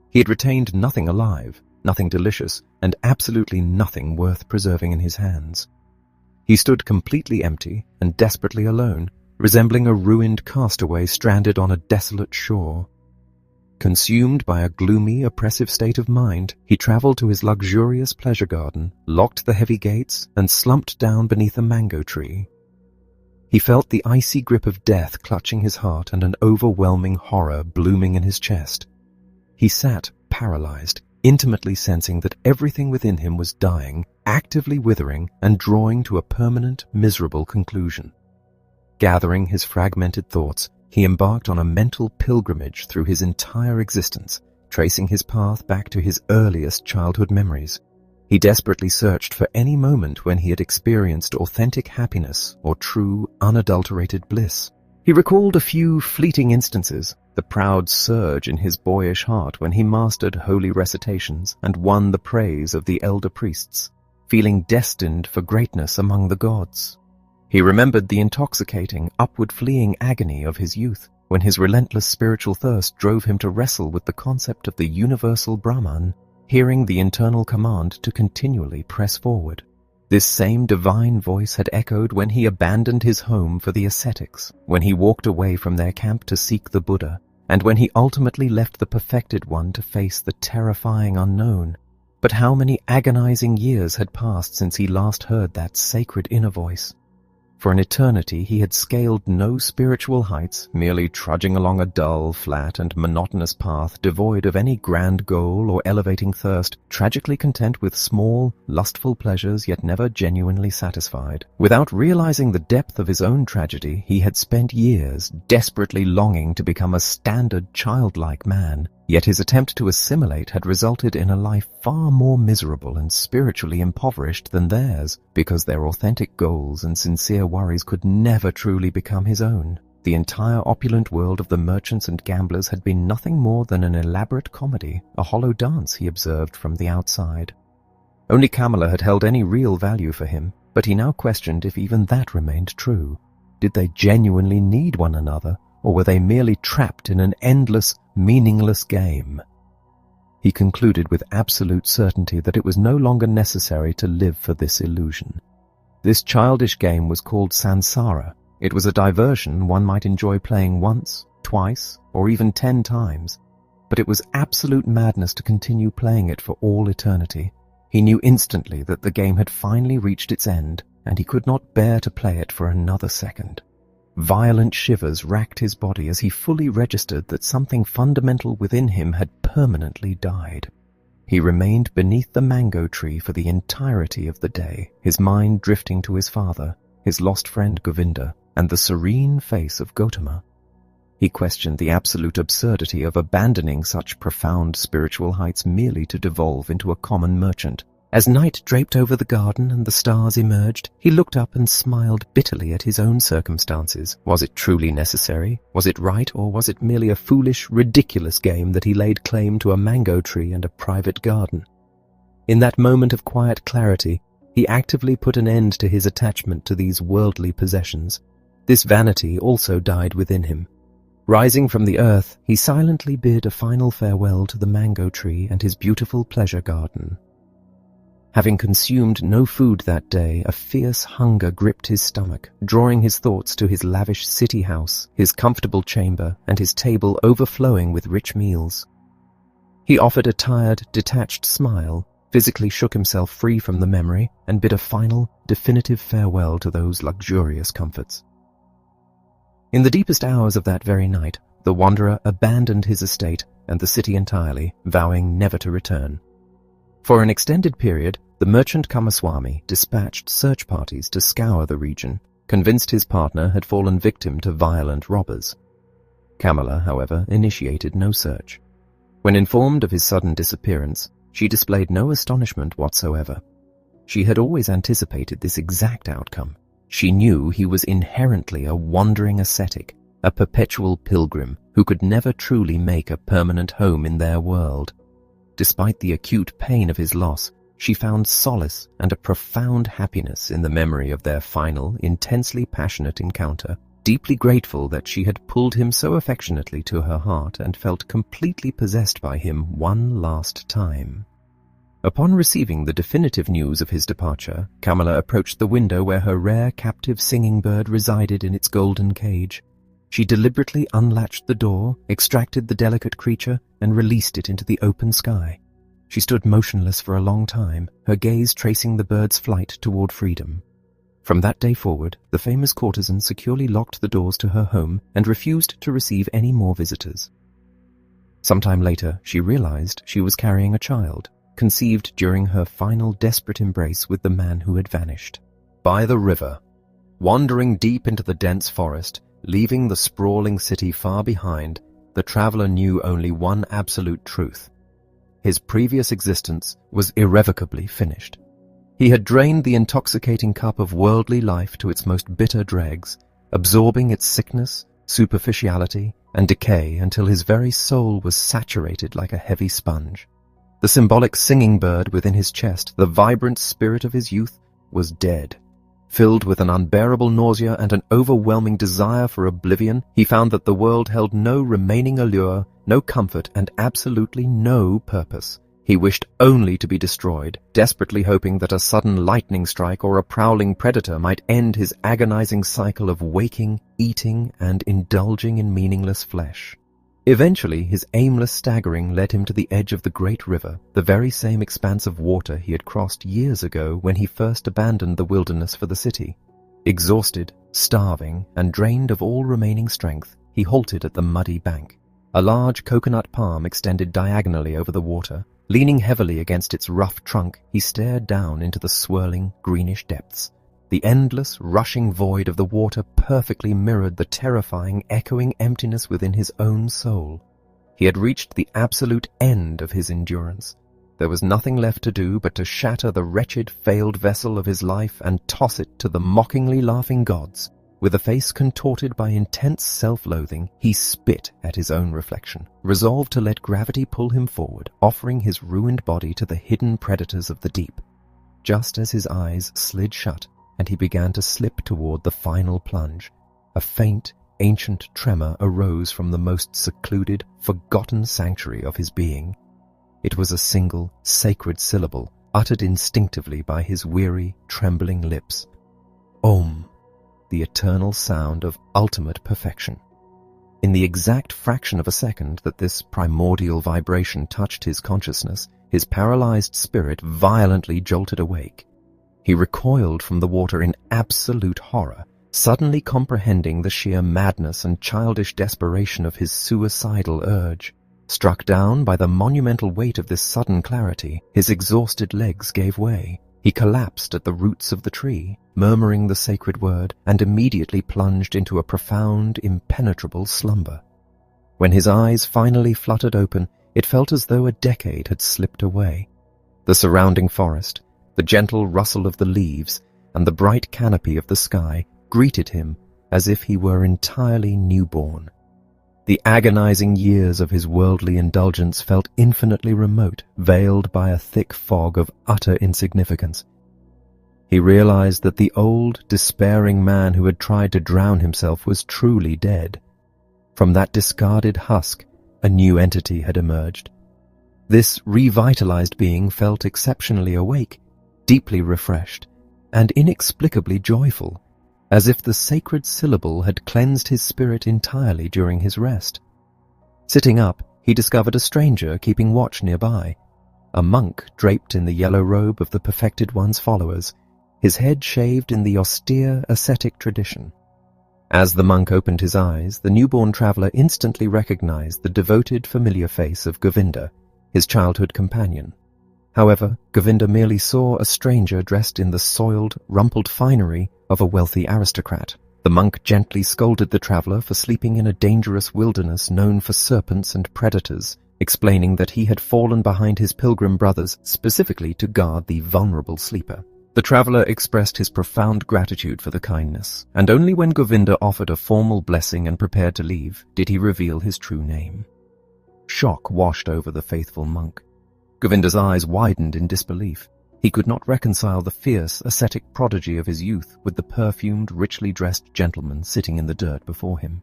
He had retained nothing alive, nothing delicious, and absolutely nothing worth preserving in his hands. He stood completely empty and desperately alone, resembling a ruined castaway stranded on a desolate shore. Consumed by a gloomy, oppressive state of mind, he traveled to his luxurious pleasure garden, locked the heavy gates, and slumped down beneath a mango tree. He felt the icy grip of death clutching his heart and an overwhelming horror blooming in his chest. He sat, paralyzed, intimately sensing that everything within him was dying, actively withering, and drawing to a permanent, miserable conclusion. Gathering his fragmented thoughts, he embarked on a mental pilgrimage through his entire existence, tracing his path back to his earliest childhood memories. He desperately searched for any moment when he had experienced authentic happiness or true, unadulterated bliss. He recalled a few fleeting instances, the proud surge in his boyish heart when he mastered holy recitations and won the praise of the elder priests, feeling destined for greatness among the gods. He remembered the intoxicating, upward-fleeing agony of his youth, when his relentless spiritual thirst drove him to wrestle with the concept of the universal Brahman, hearing the internal command to continually press forward. This same divine voice had echoed when he abandoned his home for the ascetics, when he walked away from their camp to seek the Buddha, and when he ultimately left the perfected one to face the terrifying unknown. But how many agonizing years had passed since he last heard that sacred inner voice? For an eternity he had scaled no spiritual heights, merely trudging along a dull, flat, and monotonous path devoid of any grand goal or elevating thirst, tragically content with small, lustful pleasures yet never genuinely satisfied. Without realizing the depth of his own tragedy, he had spent years desperately longing to become a standard, childlike man, yet his attempt to assimilate had resulted in a life far more miserable and spiritually impoverished than theirs, because their authentic goals and sincere worries could never truly become his own. The entire opulent world of the merchants and gamblers had been nothing more than an elaborate comedy, a hollow dance he observed from the outside. Only Kamala had held any real value for him, but he now questioned if even that remained true. Did they genuinely need one another, or were they merely trapped in an endless, meaningless game? He concluded with absolute certainty that it was no longer necessary to live for this illusion. This childish game was called samsara. It was a diversion one might enjoy playing once, twice, or even 10 times. But it was absolute madness to continue playing it for all eternity. He knew instantly that the game had finally reached its end, and he could not bear to play it for another second. Violent shivers racked his body as he fully registered that something fundamental within him had permanently died. He remained beneath the mango tree for the entirety of the day, his mind drifting to his father, his lost friend Govinda, and the serene face of Gautama. He questioned the absolute absurdity of abandoning such profound spiritual heights merely to devolve into a common merchant. As night draped over the garden and the stars emerged, he looked up and smiled bitterly at his own circumstances. Was it truly necessary? Was it right, or was it merely a foolish, ridiculous game that he laid claim to a mango tree and a private garden? In that moment of quiet clarity, he actively put an end to his attachment to these worldly possessions. This vanity also died within him. Rising from the earth, he silently bid a final farewell to the mango tree and his beautiful pleasure garden. Having consumed no food that day, a fierce hunger gripped his stomach, drawing his thoughts to his lavish city house, his comfortable chamber, and his table overflowing with rich meals. He offered a tired, detached smile, physically shook himself free from the memory, and bid a final, definitive farewell to those luxurious comforts. In the deepest hours of that very night, the wanderer abandoned his estate and the city entirely, vowing never to return. For an extended period, the merchant Kamaswami dispatched search parties to scour the region, convinced his partner had fallen victim to violent robbers. Kamala, however, initiated no search. When informed of his sudden disappearance, she displayed no astonishment whatsoever. She had always anticipated this exact outcome. She knew he was inherently a wandering ascetic, a perpetual pilgrim who could never truly make a permanent home in their world. Despite the acute pain of his loss, she found solace and a profound happiness in the memory of their final, intensely passionate encounter, deeply grateful that she had pulled him so affectionately to her heart and felt completely possessed by him one last time. Upon receiving the definitive news of his departure, Kamala approached the window where her rare captive singing bird resided in its golden cage. She deliberately unlatched the door, extracted the delicate creature, and released it into the open sky. She stood motionless for a long time, her gaze tracing the bird's flight toward freedom. From that day forward, the famous courtesan securely locked the doors to her home and refused to receive any more visitors. Sometime later, she realized she was carrying a child, conceived during her final desperate embrace with the man who had vanished. By the river, wandering deep into the dense forest, leaving the sprawling city far behind, the traveler knew only one absolute truth. His previous existence was irrevocably finished. He had drained the intoxicating cup of worldly life to its most bitter dregs, absorbing its sickness, superficiality, and decay until his very soul was saturated like a heavy sponge. The symbolic singing bird within his chest, the vibrant spirit of his youth, was dead. Filled with an unbearable nausea and an overwhelming desire for oblivion, he found that the world held no remaining allure, no comfort, and absolutely no purpose. He wished only to be destroyed, desperately hoping that a sudden lightning strike or a prowling predator might end his agonizing cycle of waking, eating, and indulging in meaningless flesh. Eventually, his aimless staggering led him to the edge of the great river, the very same expanse of water he had crossed years ago when he first abandoned the wilderness for the city. Exhausted, starving, and drained of all remaining strength, he halted at the muddy bank. A large coconut palm extended diagonally over the water. Leaning heavily against its rough trunk, he stared down into the swirling, greenish depths. The endless, rushing void of the water perfectly mirrored the terrifying, echoing emptiness within his own soul. He had reached the absolute end of his endurance. There was nothing left to do but to shatter the wretched, failed vessel of his life and toss it to the mockingly laughing gods. With a face contorted by intense self-loathing, he spit at his own reflection, resolved to let gravity pull him forward, offering his ruined body to the hidden predators of the deep. Just as his eyes slid shut, and he began to slip toward the final plunge, a faint, ancient tremor arose from the most secluded, forgotten sanctuary of his being. It was a single, sacred syllable, uttered instinctively by his weary, trembling lips. Om, the eternal sound of ultimate perfection. In the exact fraction of a second that this primordial vibration touched his consciousness, his paralyzed spirit violently jolted awake. He recoiled from the water in absolute horror, suddenly comprehending the sheer madness and childish desperation of his suicidal urge. Struck down by the monumental weight of this sudden clarity, his exhausted legs gave way. He collapsed at the roots of the tree, murmuring the sacred word, and immediately plunged into a profound, impenetrable slumber. When his eyes finally fluttered open, it felt as though a decade had slipped away. The surrounding forest, the gentle rustle of the leaves, and the bright canopy of the sky greeted him as if he were entirely newborn. The agonizing years of his worldly indulgence felt infinitely remote, veiled by a thick fog of utter insignificance. He realized that the old, despairing man who had tried to drown himself was truly dead. From that discarded husk, a new entity had emerged. This revitalized being felt exceptionally awake, deeply refreshed, and inexplicably joyful, as if the sacred syllable had cleansed his spirit entirely during his rest. Sitting up, he discovered a stranger keeping watch nearby, a monk draped in the yellow robe of the perfected one's followers, his head shaved in the austere ascetic tradition. As the monk opened his eyes, the newborn traveler instantly recognized the devoted, familiar face of Govinda, his childhood companion. However, Govinda merely saw a stranger dressed in the soiled, rumpled finery of a wealthy aristocrat. The monk gently scolded the traveller for sleeping in a dangerous wilderness known for serpents and predators, explaining that he had fallen behind his pilgrim brothers specifically to guard the vulnerable sleeper. The traveller expressed his profound gratitude for the kindness, and only when Govinda offered a formal blessing and prepared to leave did he reveal his true name. Shock washed over the faithful monk. Govinda's eyes widened in disbelief. He could not reconcile the fierce, ascetic prodigy of his youth with the perfumed, richly dressed gentleman sitting in the dirt before him.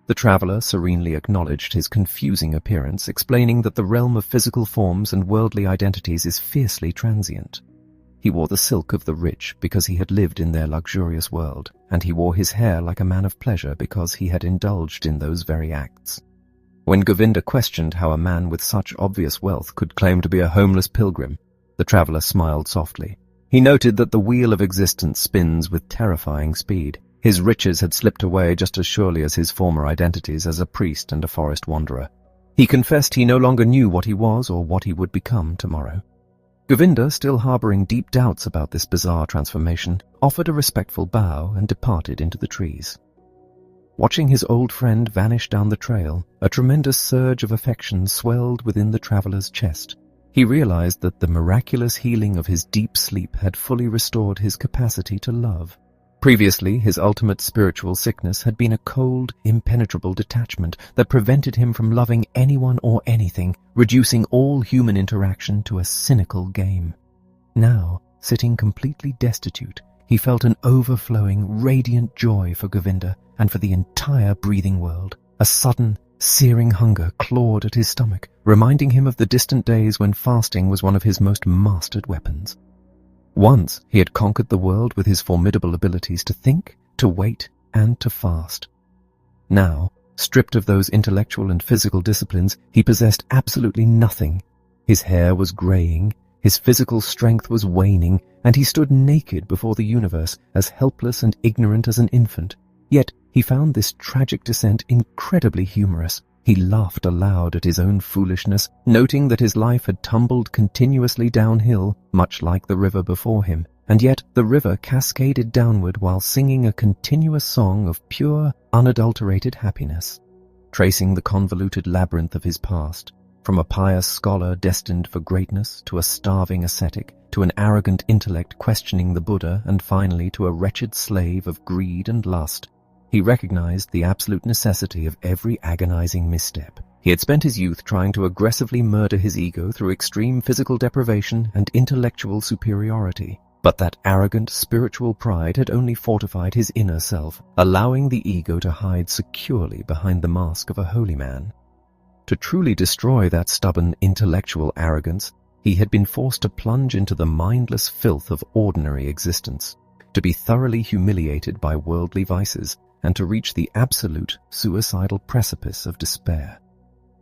The traveller serenely acknowledged his confusing appearance, explaining that the realm of physical forms and worldly identities is fiercely transient. He wore the silk of the rich because he had lived in their luxurious world, and he wore his hair like a man of pleasure because he had indulged in those very acts. When Govinda questioned how a man with such obvious wealth could claim to be a homeless pilgrim, the traveller smiled softly. He noted that the wheel of existence spins with terrifying speed. His riches had slipped away just as surely as his former identities as a priest and a forest wanderer. He confessed he no longer knew what he was or what he would become tomorrow. Govinda, still harbouring deep doubts about this bizarre transformation, offered a respectful bow and departed into the trees. Watching his old friend vanish down the trail, a tremendous surge of affection swelled within the traveller's chest. He realized that the miraculous healing of his deep sleep had fully restored his capacity to love. Previously, his ultimate spiritual sickness had been a cold, impenetrable detachment that prevented him from loving anyone or anything, reducing all human interaction to a cynical game. Now, sitting completely destitute, he felt an overflowing, radiant joy for Govinda and for the entire breathing world. A sudden, searing hunger clawed at his stomach, reminding him of the distant days when fasting was one of his most mastered weapons. Once he had conquered the world with his formidable abilities to think, to wait, and to fast. Now, stripped of those intellectual and physical disciplines, he possessed absolutely nothing. His hair was graying, his physical strength was waning, and he stood naked before the universe, as helpless and ignorant as an infant. Yet he found this tragic descent incredibly humorous. He laughed aloud at his own foolishness, noting that his life had tumbled continuously downhill, much like the river before him, and yet the river cascaded downward while singing a continuous song of pure, unadulterated happiness. Tracing the convoluted labyrinth of his past, from a pious scholar destined for greatness to a starving ascetic, to an arrogant intellect questioning the Buddha, and finally to a wretched slave of greed and lust, he recognized the absolute necessity of every agonizing misstep. He had spent his youth trying to aggressively murder his ego through extreme physical deprivation and intellectual superiority. But that arrogant spiritual pride had only fortified his inner self, allowing the ego to hide securely behind the mask of a holy man. To truly destroy that stubborn intellectual arrogance, he had been forced to plunge into the mindless filth of ordinary existence, to be thoroughly humiliated by worldly vices, and to reach the absolute, suicidal precipice of despair.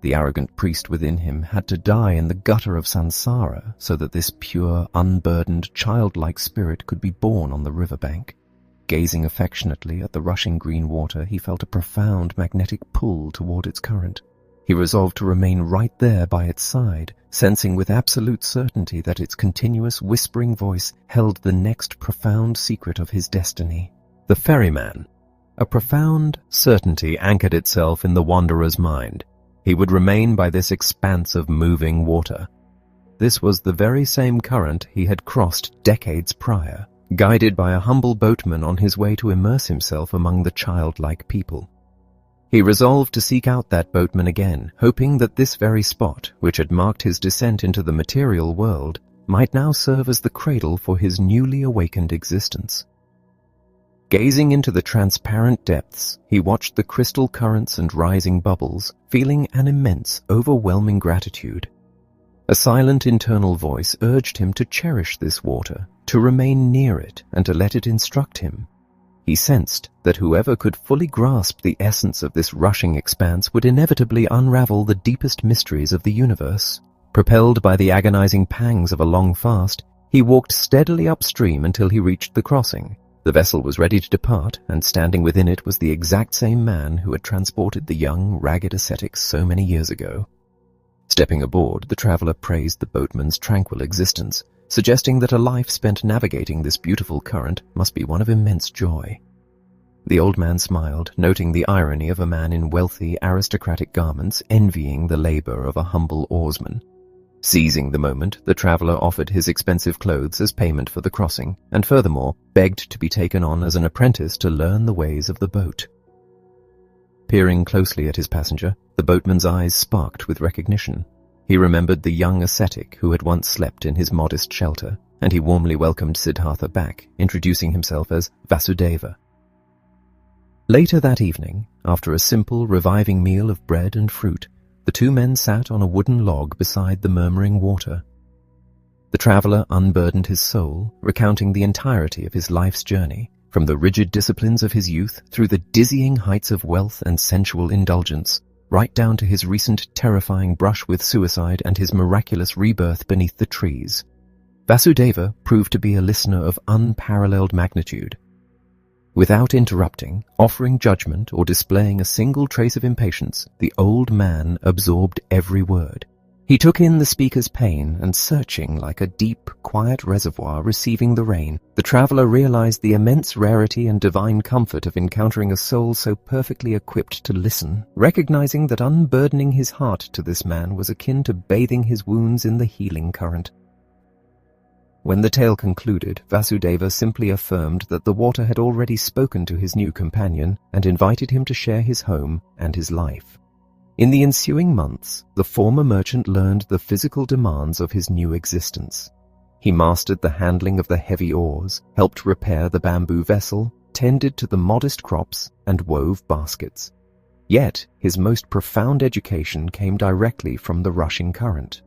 The arrogant priest within him had to die in the gutter of samsara so that this pure, unburdened, childlike spirit could be born on the riverbank. Gazing affectionately at the rushing green water, he felt a profound magnetic pull toward its current. He resolved to remain right there by its side, sensing with absolute certainty that its continuous whispering voice held the next profound secret of his destiny. The ferryman. A profound certainty anchored itself in the wanderer's mind. He would remain by this expanse of moving water. This was the very same current he had crossed decades prior, guided by a humble boatman on his way to immerse himself among the childlike people. He resolved to seek out that boatman again, hoping that this very spot, which had marked his descent into the material world, might now serve as the cradle for his newly awakened existence. Gazing into the transparent depths, he watched the crystal currents and rising bubbles, feeling an immense, overwhelming gratitude. A silent internal voice urged him to cherish this water, to remain near it, and to let it instruct him. He sensed that whoever could fully grasp the essence of this rushing expanse would inevitably unravel the deepest mysteries of the universe. Propelled by the agonizing pangs of a long fast, he walked steadily upstream until he reached the crossing. The vessel was ready to depart, and standing within it was the exact same man who had transported the young, ragged ascetic so many years ago. Stepping aboard, the traveler praised the boatman's tranquil existence, suggesting that a life spent navigating this beautiful current must be one of immense joy. The old man smiled, noting the irony of a man in wealthy, aristocratic garments envying the labor of a humble oarsman. Seizing the moment, the traveler offered his expensive clothes as payment for the crossing, and furthermore begged to be taken on as an apprentice to learn the ways of the boat. Peering closely at his passenger, the boatman's eyes sparked with recognition. He remembered the young ascetic who had once slept in his modest shelter, and he warmly welcomed Siddhartha back, introducing himself as Vasudeva. Later that evening, after a simple, reviving meal of bread and fruit, the two men sat on a wooden log beside the murmuring water. The traveler unburdened his soul, recounting the entirety of his life's journey, from the rigid disciplines of his youth through the dizzying heights of wealth and sensual indulgence, right down to his recent terrifying brush with suicide and his miraculous rebirth beneath the trees. Vasudeva proved to be a listener of unparalleled magnitude. Without interrupting, offering judgment, or displaying a single trace of impatience, the old man absorbed every word. He took in the speaker's pain, and searching like a deep, quiet reservoir receiving the rain, the traveler realized the immense rarity and divine comfort of encountering a soul so perfectly equipped to listen, recognizing that unburdening his heart to this man was akin to bathing his wounds in the healing current. When the tale concluded, Vasudeva simply affirmed that the water had already spoken to his new companion and invited him to share his home and his life. In the ensuing months, the former merchant learned the physical demands of his new existence. He mastered the handling of the heavy oars, helped repair the bamboo vessel, tended to the modest crops, and wove baskets. Yet, his most profound education came directly from the rushing current.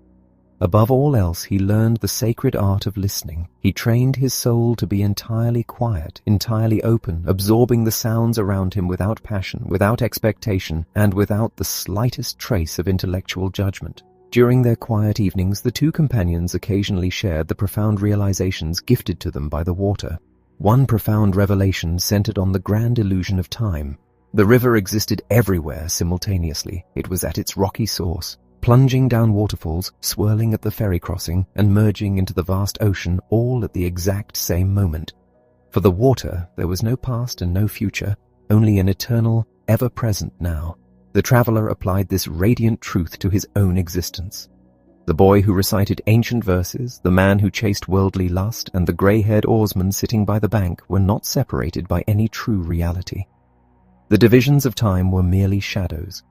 Above all else, he learned the sacred art of listening. He trained his soul to be entirely quiet, entirely open, absorbing the sounds around him without passion, without expectation, and without the slightest trace of intellectual judgment. During their quiet evenings, the two companions occasionally shared the profound realizations gifted to them by the water. One profound revelation centered on the grand illusion of time. The river existed everywhere simultaneously. It was at its rocky source, plunging down waterfalls, swirling at the ferry crossing, and merging into the vast ocean, all at the exact same moment. For the water, there was no past and no future, only an eternal, ever-present now. The traveler applied this radiant truth to his own existence. The boy who recited ancient verses, the man who chased worldly lust, and the grey-haired oarsman sitting by the bank were not separated by any true reality. The divisions of time were merely shadows.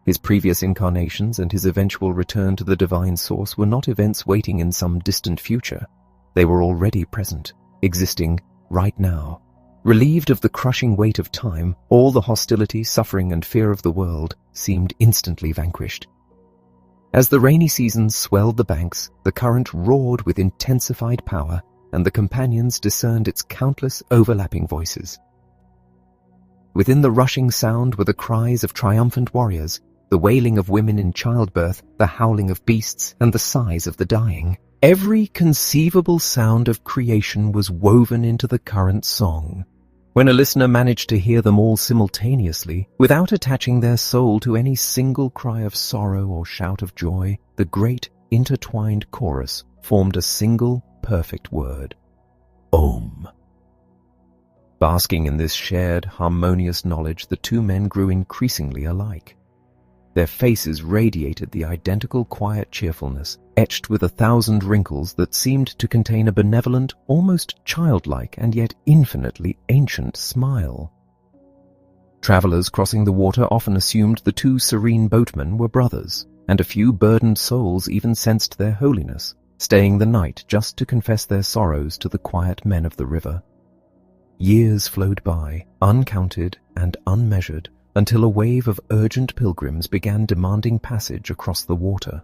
His previous incarnations and his eventual return to the divine source were not events waiting in some distant future. They were already present, existing right now. Relieved of the crushing weight of time, all the hostility, suffering, and fear of the world seemed instantly vanquished. As the rainy seasons swelled the banks, the current roared with intensified power, and the companions discerned its countless overlapping voices. Within the rushing sound were the cries of triumphant warriors, the wailing of women in childbirth, the howling of beasts, and the sighs of the dying. Every conceivable sound of creation was woven into the current song. When a listener managed to hear them all simultaneously, without attaching their soul to any single cry of sorrow or shout of joy, the great, intertwined chorus formed a single, perfect word. Om. Basking in this shared, harmonious knowledge, the two men grew increasingly alike. Their faces radiated the identical quiet cheerfulness, etched with 1,000 wrinkles that seemed to contain a benevolent, almost childlike, and yet infinitely ancient smile. Travelers crossing the water often assumed the two serene boatmen were brothers, and a few burdened souls even sensed their holiness, staying the night just to confess their sorrows to the quiet men of the river. Years flowed by, uncounted and unmeasured, until a wave of urgent pilgrims began demanding passage across the water.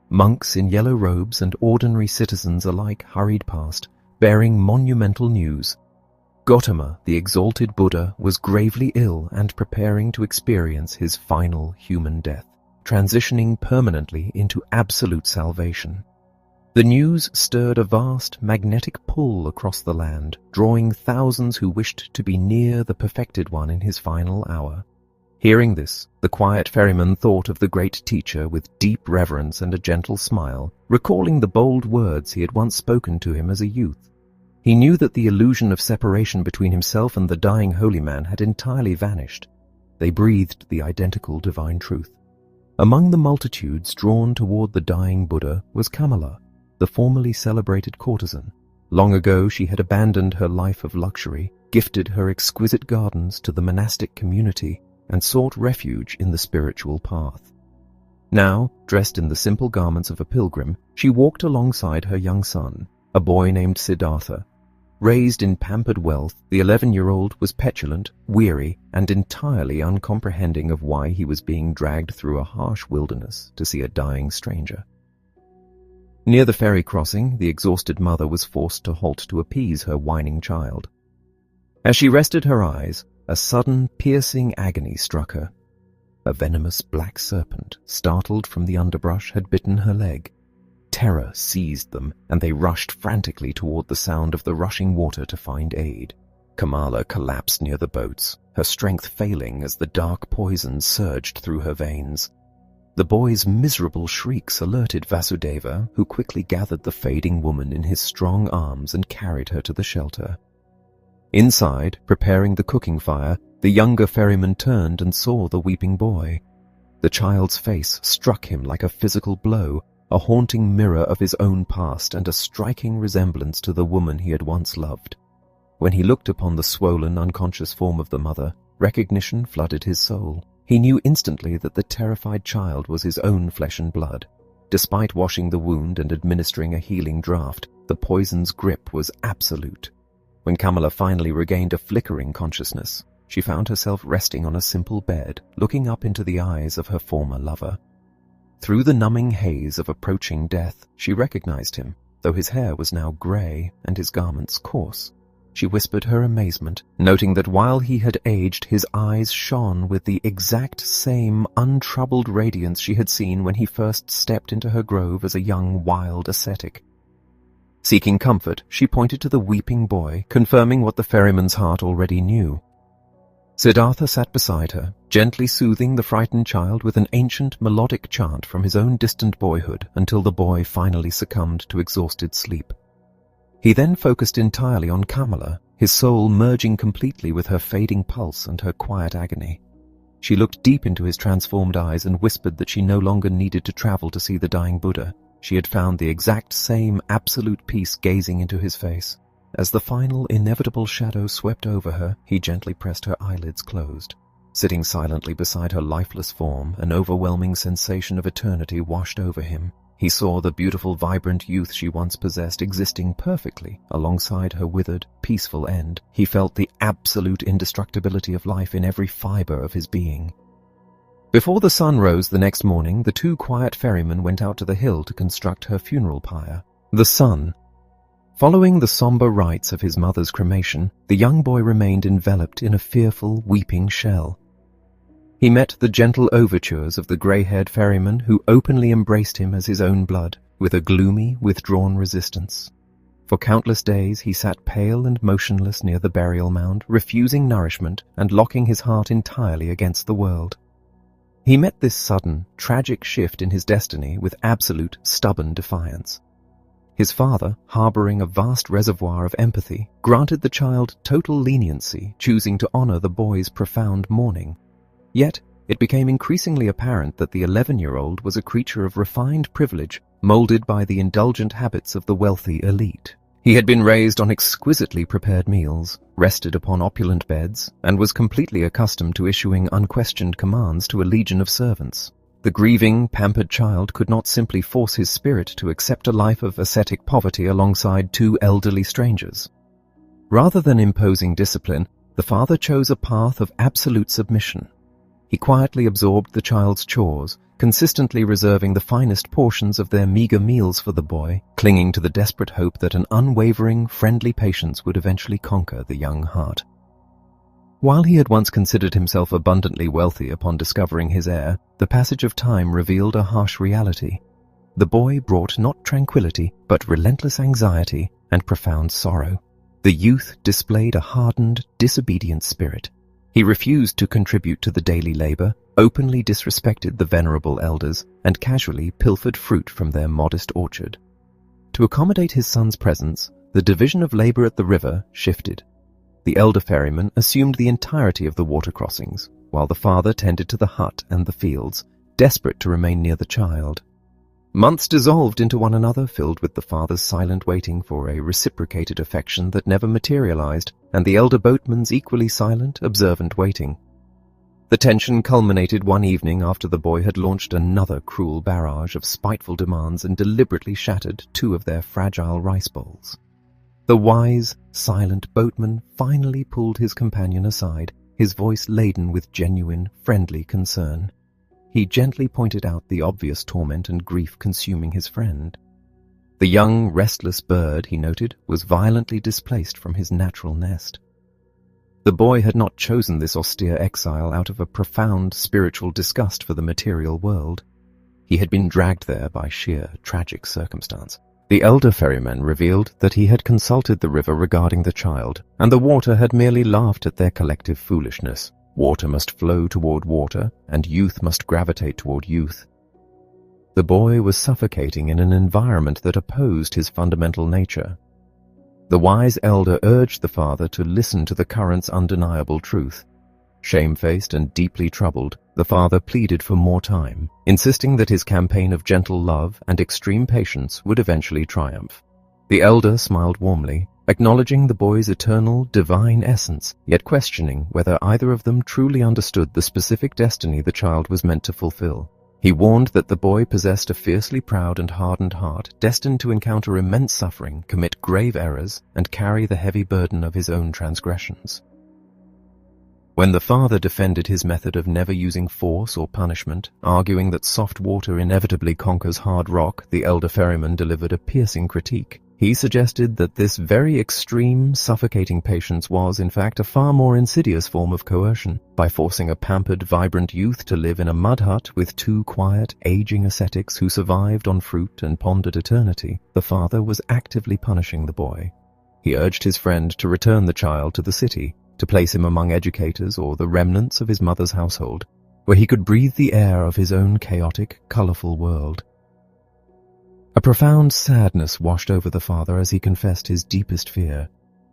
Monks in yellow robes and ordinary citizens alike hurried past, bearing monumental news. Gautama, the exalted Buddha, was gravely ill and preparing to experience his final human death, transitioning permanently into absolute salvation. The news stirred a vast magnetic pull across the land, drawing thousands who wished to be near the perfected one in his final hour. Hearing this, the quiet ferryman thought of the great teacher with deep reverence and a gentle smile, recalling the bold words he had once spoken to him as a youth. He knew that the illusion of separation between himself and the dying holy man had entirely vanished. They breathed the identical divine truth. Among the multitudes drawn toward the dying Buddha was Kamala, the formerly celebrated courtesan. Long ago she had abandoned her life of luxury, gifted her exquisite gardens to the monastic community, and sought refuge in the spiritual path. Now, dressed in the simple garments of a pilgrim, she walked alongside her young son, a boy named Siddhartha. Raised in pampered wealth, the 11-year-old was petulant, weary, and entirely uncomprehending of why he was being dragged through a harsh wilderness to see a dying stranger. Near the ferry crossing, the exhausted mother was forced to halt to appease her whining child. As she rested her eyes, a sudden, piercing agony struck her. A venomous black serpent, startled from the underbrush, had bitten her leg. Terror seized them, and they rushed frantically toward the sound of the rushing water to find aid. Kamala collapsed near the boats, her strength failing as the dark poison surged through her veins. The boy's miserable shrieks alerted Vasudeva, who quickly gathered the fading woman in his strong arms and carried her to the shelter. Inside, preparing the cooking fire, the younger ferryman turned and saw the weeping boy. The child's face struck him like a physical blow, a haunting mirror of his own past and a striking resemblance to the woman he had once loved. When he looked upon the swollen, unconscious form of the mother, recognition flooded his soul. He knew instantly that the terrified child was his own flesh and blood. Despite washing the wound and administering a healing draught, the poison's grip was absolute. When Kamala finally regained a flickering consciousness, she found herself resting on a simple bed, looking up into the eyes of her former lover. Through the numbing haze of approaching death, she recognized him, though his hair was now grey and his garments coarse. She whispered her amazement, noting that while he had aged, his eyes shone with the exact same untroubled radiance she had seen when he first stepped into her grove as a young wild ascetic. Seeking comfort, she pointed to the weeping boy, confirming what the ferryman's heart already knew. Siddhartha sat beside her, gently soothing the frightened child with an ancient melodic chant from his own distant boyhood until the boy finally succumbed to exhausted sleep. He then focused entirely on Kamala, his soul merging completely with her fading pulse and her quiet agony. She looked deep into his transformed eyes and whispered that she no longer needed to travel to see the dying Buddha. She had found the exact same absolute peace gazing into his face. As the final inevitable shadow swept over her, he gently pressed her eyelids closed. Sitting silently beside her lifeless form, an overwhelming sensation of eternity washed over him. He saw the beautiful, vibrant youth she once possessed existing perfectly alongside her withered, peaceful end. He felt the absolute indestructibility of life in every fiber of his being. Before the sun rose the next morning, the two quiet ferrymen went out to the hill to construct her funeral pyre. The sun. Following the somber rites of his mother's cremation, the young boy remained enveloped in a fearful, weeping shell. He met the gentle overtures of the grey-haired ferryman, who openly embraced him as his own blood, with a gloomy, withdrawn resistance. For countless days he sat pale and motionless near the burial mound, refusing nourishment and locking his heart entirely against the world. He met this sudden, tragic shift in his destiny with absolute, stubborn defiance. His father, harboring a vast reservoir of empathy, granted the child total leniency, choosing to honor the boy's profound mourning. Yet, it became increasingly apparent that the 11-year-old was a creature of refined privilege, molded by the indulgent habits of the wealthy elite. He had been raised on exquisitely prepared meals, rested upon opulent beds, and was completely accustomed to issuing unquestioned commands to a legion of servants. The grieving, pampered child could not simply force his spirit to accept a life of ascetic poverty alongside two elderly strangers. Rather than imposing discipline, the father chose a path of absolute submission. He quietly absorbed the child's chores, consistently reserving the finest portions of their meager meals for the boy, clinging to the desperate hope that an unwavering, friendly patience would eventually conquer the young heart. While he had once considered himself abundantly wealthy upon discovering his heir, the passage of time revealed a harsh reality. The boy brought not tranquility, but relentless anxiety and profound sorrow. The youth displayed a hardened, disobedient spirit. He refused to contribute to the daily labor, openly disrespected the venerable elders, and casually pilfered fruit from their modest orchard. To accommodate his son's presence, the division of labor at the river shifted. The elder ferryman assumed the entirety of the water crossings, while the father tended to the hut and the fields, desperate to remain near the child. Months dissolved into one another, filled with the father's silent waiting for a reciprocated affection that never materialized, and the elder boatman's equally silent, observant waiting. The tension culminated one evening after the boy had launched another cruel barrage of spiteful demands and deliberately shattered 2 of their fragile rice bowls. The wise, silent boatman finally pulled his companion aside, his voice laden with genuine, friendly concern. He gently pointed out the obvious torment and grief consuming his friend. The young, restless bird, he noted, was violently displaced from his natural nest. The boy had not chosen this austere exile out of a profound spiritual disgust for the material world. He had been dragged there by sheer tragic circumstance. The elder ferryman revealed that he had consulted the river regarding the child, and the water had merely laughed at their collective foolishness. Water must flow toward water, and youth must gravitate toward youth. The boy was suffocating in an environment that opposed his fundamental nature. The wise elder urged the father to listen to the current's undeniable truth. Shamefaced and deeply troubled, the father pleaded for more time, insisting that his campaign of gentle love and extreme patience would eventually triumph. The elder smiled warmly, acknowledging the boy's eternal, divine essence, yet questioning whether either of them truly understood the specific destiny the child was meant to fulfill. He warned that the boy possessed a fiercely proud and hardened heart, destined to encounter immense suffering, commit grave errors, and carry the heavy burden of his own transgressions. When the father defended his method of never using force or punishment, arguing that soft water inevitably conquers hard rock, the elder ferryman delivered a piercing critique. He suggested that this very extreme, suffocating patience was, in fact, a far more insidious form of coercion. By forcing a pampered, vibrant youth to live in a mud hut with 2 quiet, aging ascetics who survived on fruit and pondered eternity, the father was actively punishing the boy. He urged his friend to return the child to the city, to place him among educators or the remnants of his mother's household, where he could breathe the air of his own chaotic, colorful world. A profound sadness washed over the father as he confessed his deepest fear.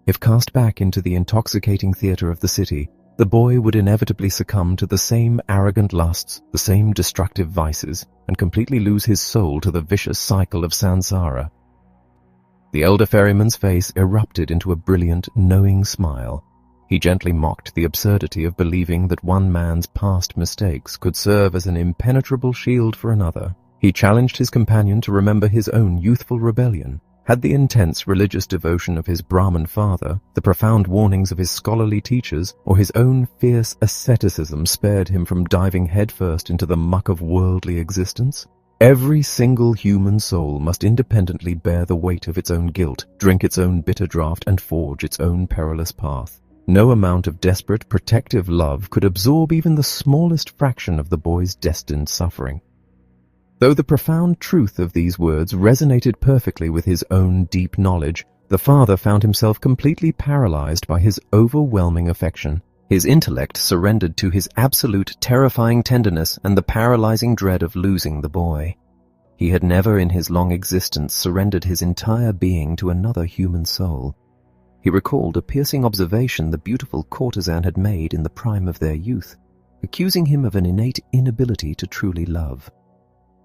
If cast back into the intoxicating theater of the city, the boy would inevitably succumb to the same arrogant lusts, the same destructive vices, and completely lose his soul to the vicious cycle of samsara. The elder ferryman's face erupted into a brilliant, knowing smile. He gently mocked the absurdity of believing that one man's past mistakes could serve as an impenetrable shield for another. He challenged his companion to remember his own youthful rebellion. Had the intense religious devotion of his Brahmin father, the profound warnings of his scholarly teachers, or his own fierce asceticism spared him from diving headfirst into the muck of worldly existence? Every single human soul must independently bear the weight of its own guilt, drink its own bitter draught, and forge its own perilous path. No amount of desperate, protective love could absorb even the smallest fraction of the boy's destined suffering. Though the profound truth of these words resonated perfectly with his own deep knowledge, the father found himself completely paralyzed by his overwhelming affection. His intellect surrendered to his absolute, terrifying tenderness and the paralyzing dread of losing the boy. He had never in his long existence surrendered his entire being to another human soul. He recalled a piercing observation the beautiful courtesan had made in the prime of their youth, accusing him of an innate inability to truly love.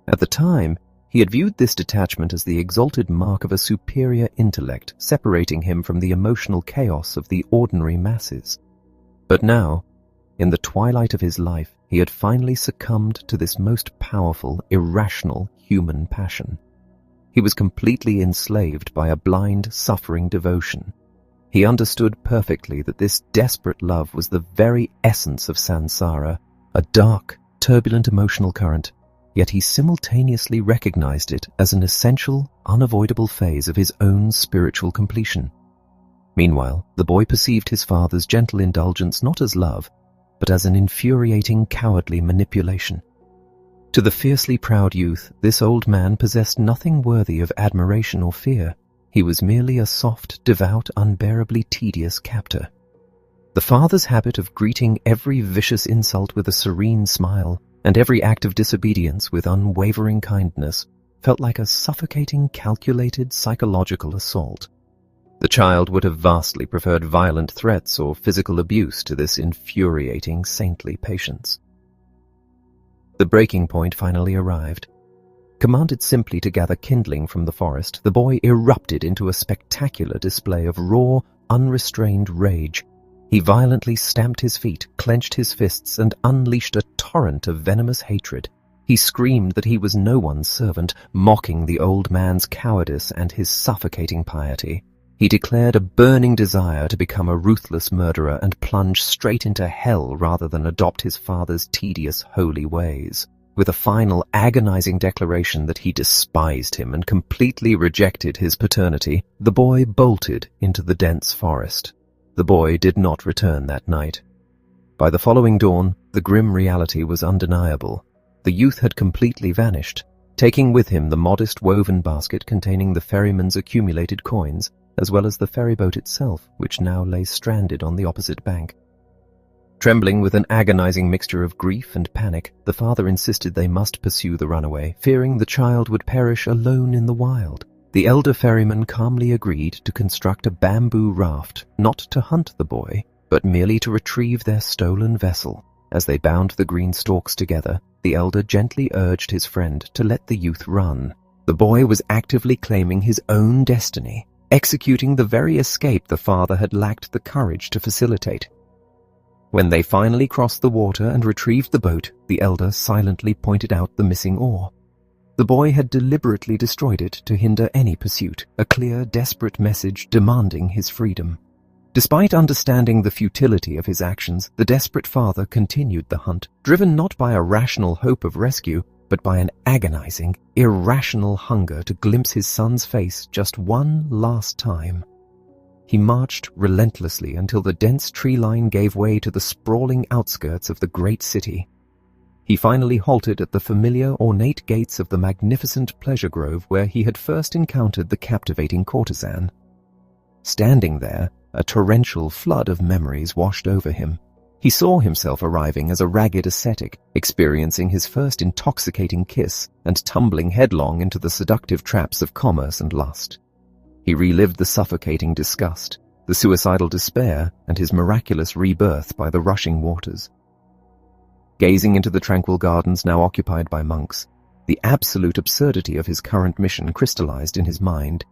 At the time, he had viewed this detachment as the exalted mark of a superior intellect, separating him from the emotional chaos of the ordinary masses. But now, in the twilight of his life, he had finally succumbed to this most powerful, irrational human passion. He was completely enslaved by a blind, suffering devotion. He understood perfectly that this desperate love was the very essence of samsara, a dark, turbulent emotional current. Yet he simultaneously recognized it as an essential, unavoidable phase of his own spiritual completion. Meanwhile, the boy perceived his father's gentle indulgence not as love, but as an infuriating, cowardly manipulation. To the fiercely proud youth, this old man possessed nothing worthy of admiration or fear. He was merely a soft, devout, unbearably tedious captor. The father's habit of greeting every vicious insult with a serene smile and every act of disobedience with unwavering kindness felt like a suffocating, calculated psychological assault. The child would have vastly preferred violent threats or physical abuse to this infuriating, saintly patience. The breaking point finally arrived. Commanded simply to gather kindling from the forest, the boy erupted into a spectacular display of raw, unrestrained rage. He violently stamped his feet, clenched his fists, and unleashed a torrent of venomous hatred. He screamed that he was no one's servant, mocking the old man's cowardice and his suffocating piety. He declared a burning desire to become a ruthless murderer and plunge straight into hell rather than adopt his father's tedious holy ways. With a final agonizing declaration that he despised him and completely rejected his paternity, the boy bolted into the dense forest. The boy did not return that night. By the following dawn, the grim reality was undeniable. The youth had completely vanished, taking with him the modest woven basket containing the ferryman's accumulated coins, as well as the ferryboat itself, which now lay stranded on the opposite bank. Trembling with an agonizing mixture of grief and panic, the father insisted they must pursue the runaway, fearing the child would perish alone in the wild. The elder ferryman calmly agreed to construct a bamboo raft, not to hunt the boy, but merely to retrieve their stolen vessel. As they bound the green stalks together, the elder gently urged his friend to let the youth run. The boy was actively claiming his own destiny, executing the very escape the father had lacked the courage to facilitate. When they finally crossed the water and retrieved the boat, the elder silently pointed out the missing oar. The boy had deliberately destroyed it to hinder any pursuit, a clear, desperate message demanding his freedom. Despite understanding the futility of his actions, the desperate father continued the hunt, driven not by a rational hope of rescue, but by an agonizing, irrational hunger to glimpse his son's face just one last time. He marched relentlessly until the dense tree line gave way to the sprawling outskirts of the great city. He finally halted at the familiar, ornate gates of the magnificent pleasure grove where he had first encountered the captivating courtesan. Standing there, a torrential flood of memories washed over him. He saw himself arriving as a ragged ascetic, experiencing his first intoxicating kiss and tumbling headlong into the seductive traps of commerce and lust. He relived the suffocating disgust, the suicidal despair, and his miraculous rebirth by the rushing waters. Gazing into the tranquil gardens now occupied by monks, the absolute absurdity of his current mission crystallized in his mind.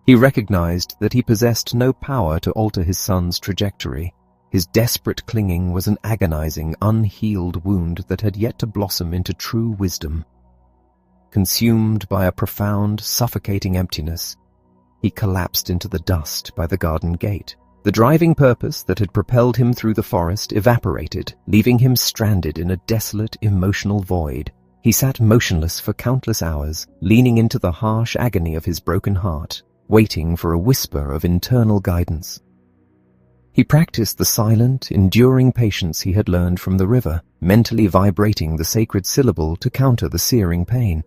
He recognized that he possessed no power to alter his son's trajectory. His desperate clinging was an agonizing, unhealed wound that had yet to blossom into true wisdom. Consumed by a profound, suffocating emptiness, he collapsed into the dust by the garden gate. The driving purpose that had propelled him through the forest evaporated, leaving him stranded in a desolate, emotional void. He sat motionless for countless hours, leaning into the harsh agony of his broken heart, waiting for a whisper of internal guidance. He practiced the silent, enduring patience he had learned from the river, mentally vibrating the sacred syllable to counter the searing pain.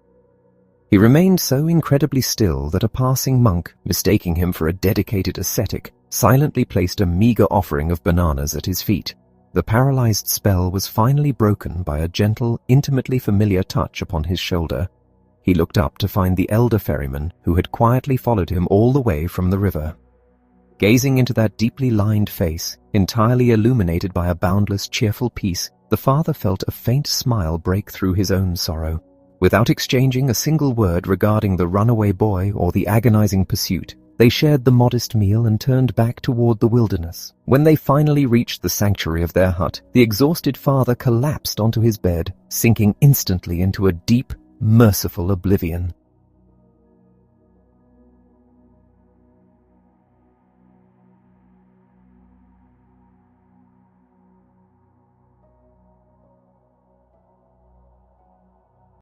He remained so incredibly still that a passing monk, mistaking him for a dedicated ascetic, silently placed a meager offering of bananas at his feet. The paralyzed spell was finally broken by a gentle, intimately familiar touch upon his shoulder. He looked up to find the elder ferryman who had quietly followed him all the way from the river. Gazing into that deeply lined face, entirely illuminated by a boundless, cheerful peace, the father felt a faint smile break through his own sorrow. Without exchanging a single word regarding the runaway boy or the agonizing pursuit, they shared the modest meal and turned back toward the wilderness. When they finally reached the sanctuary of their hut, the exhausted father collapsed onto his bed, sinking instantly into a deep, merciful oblivion.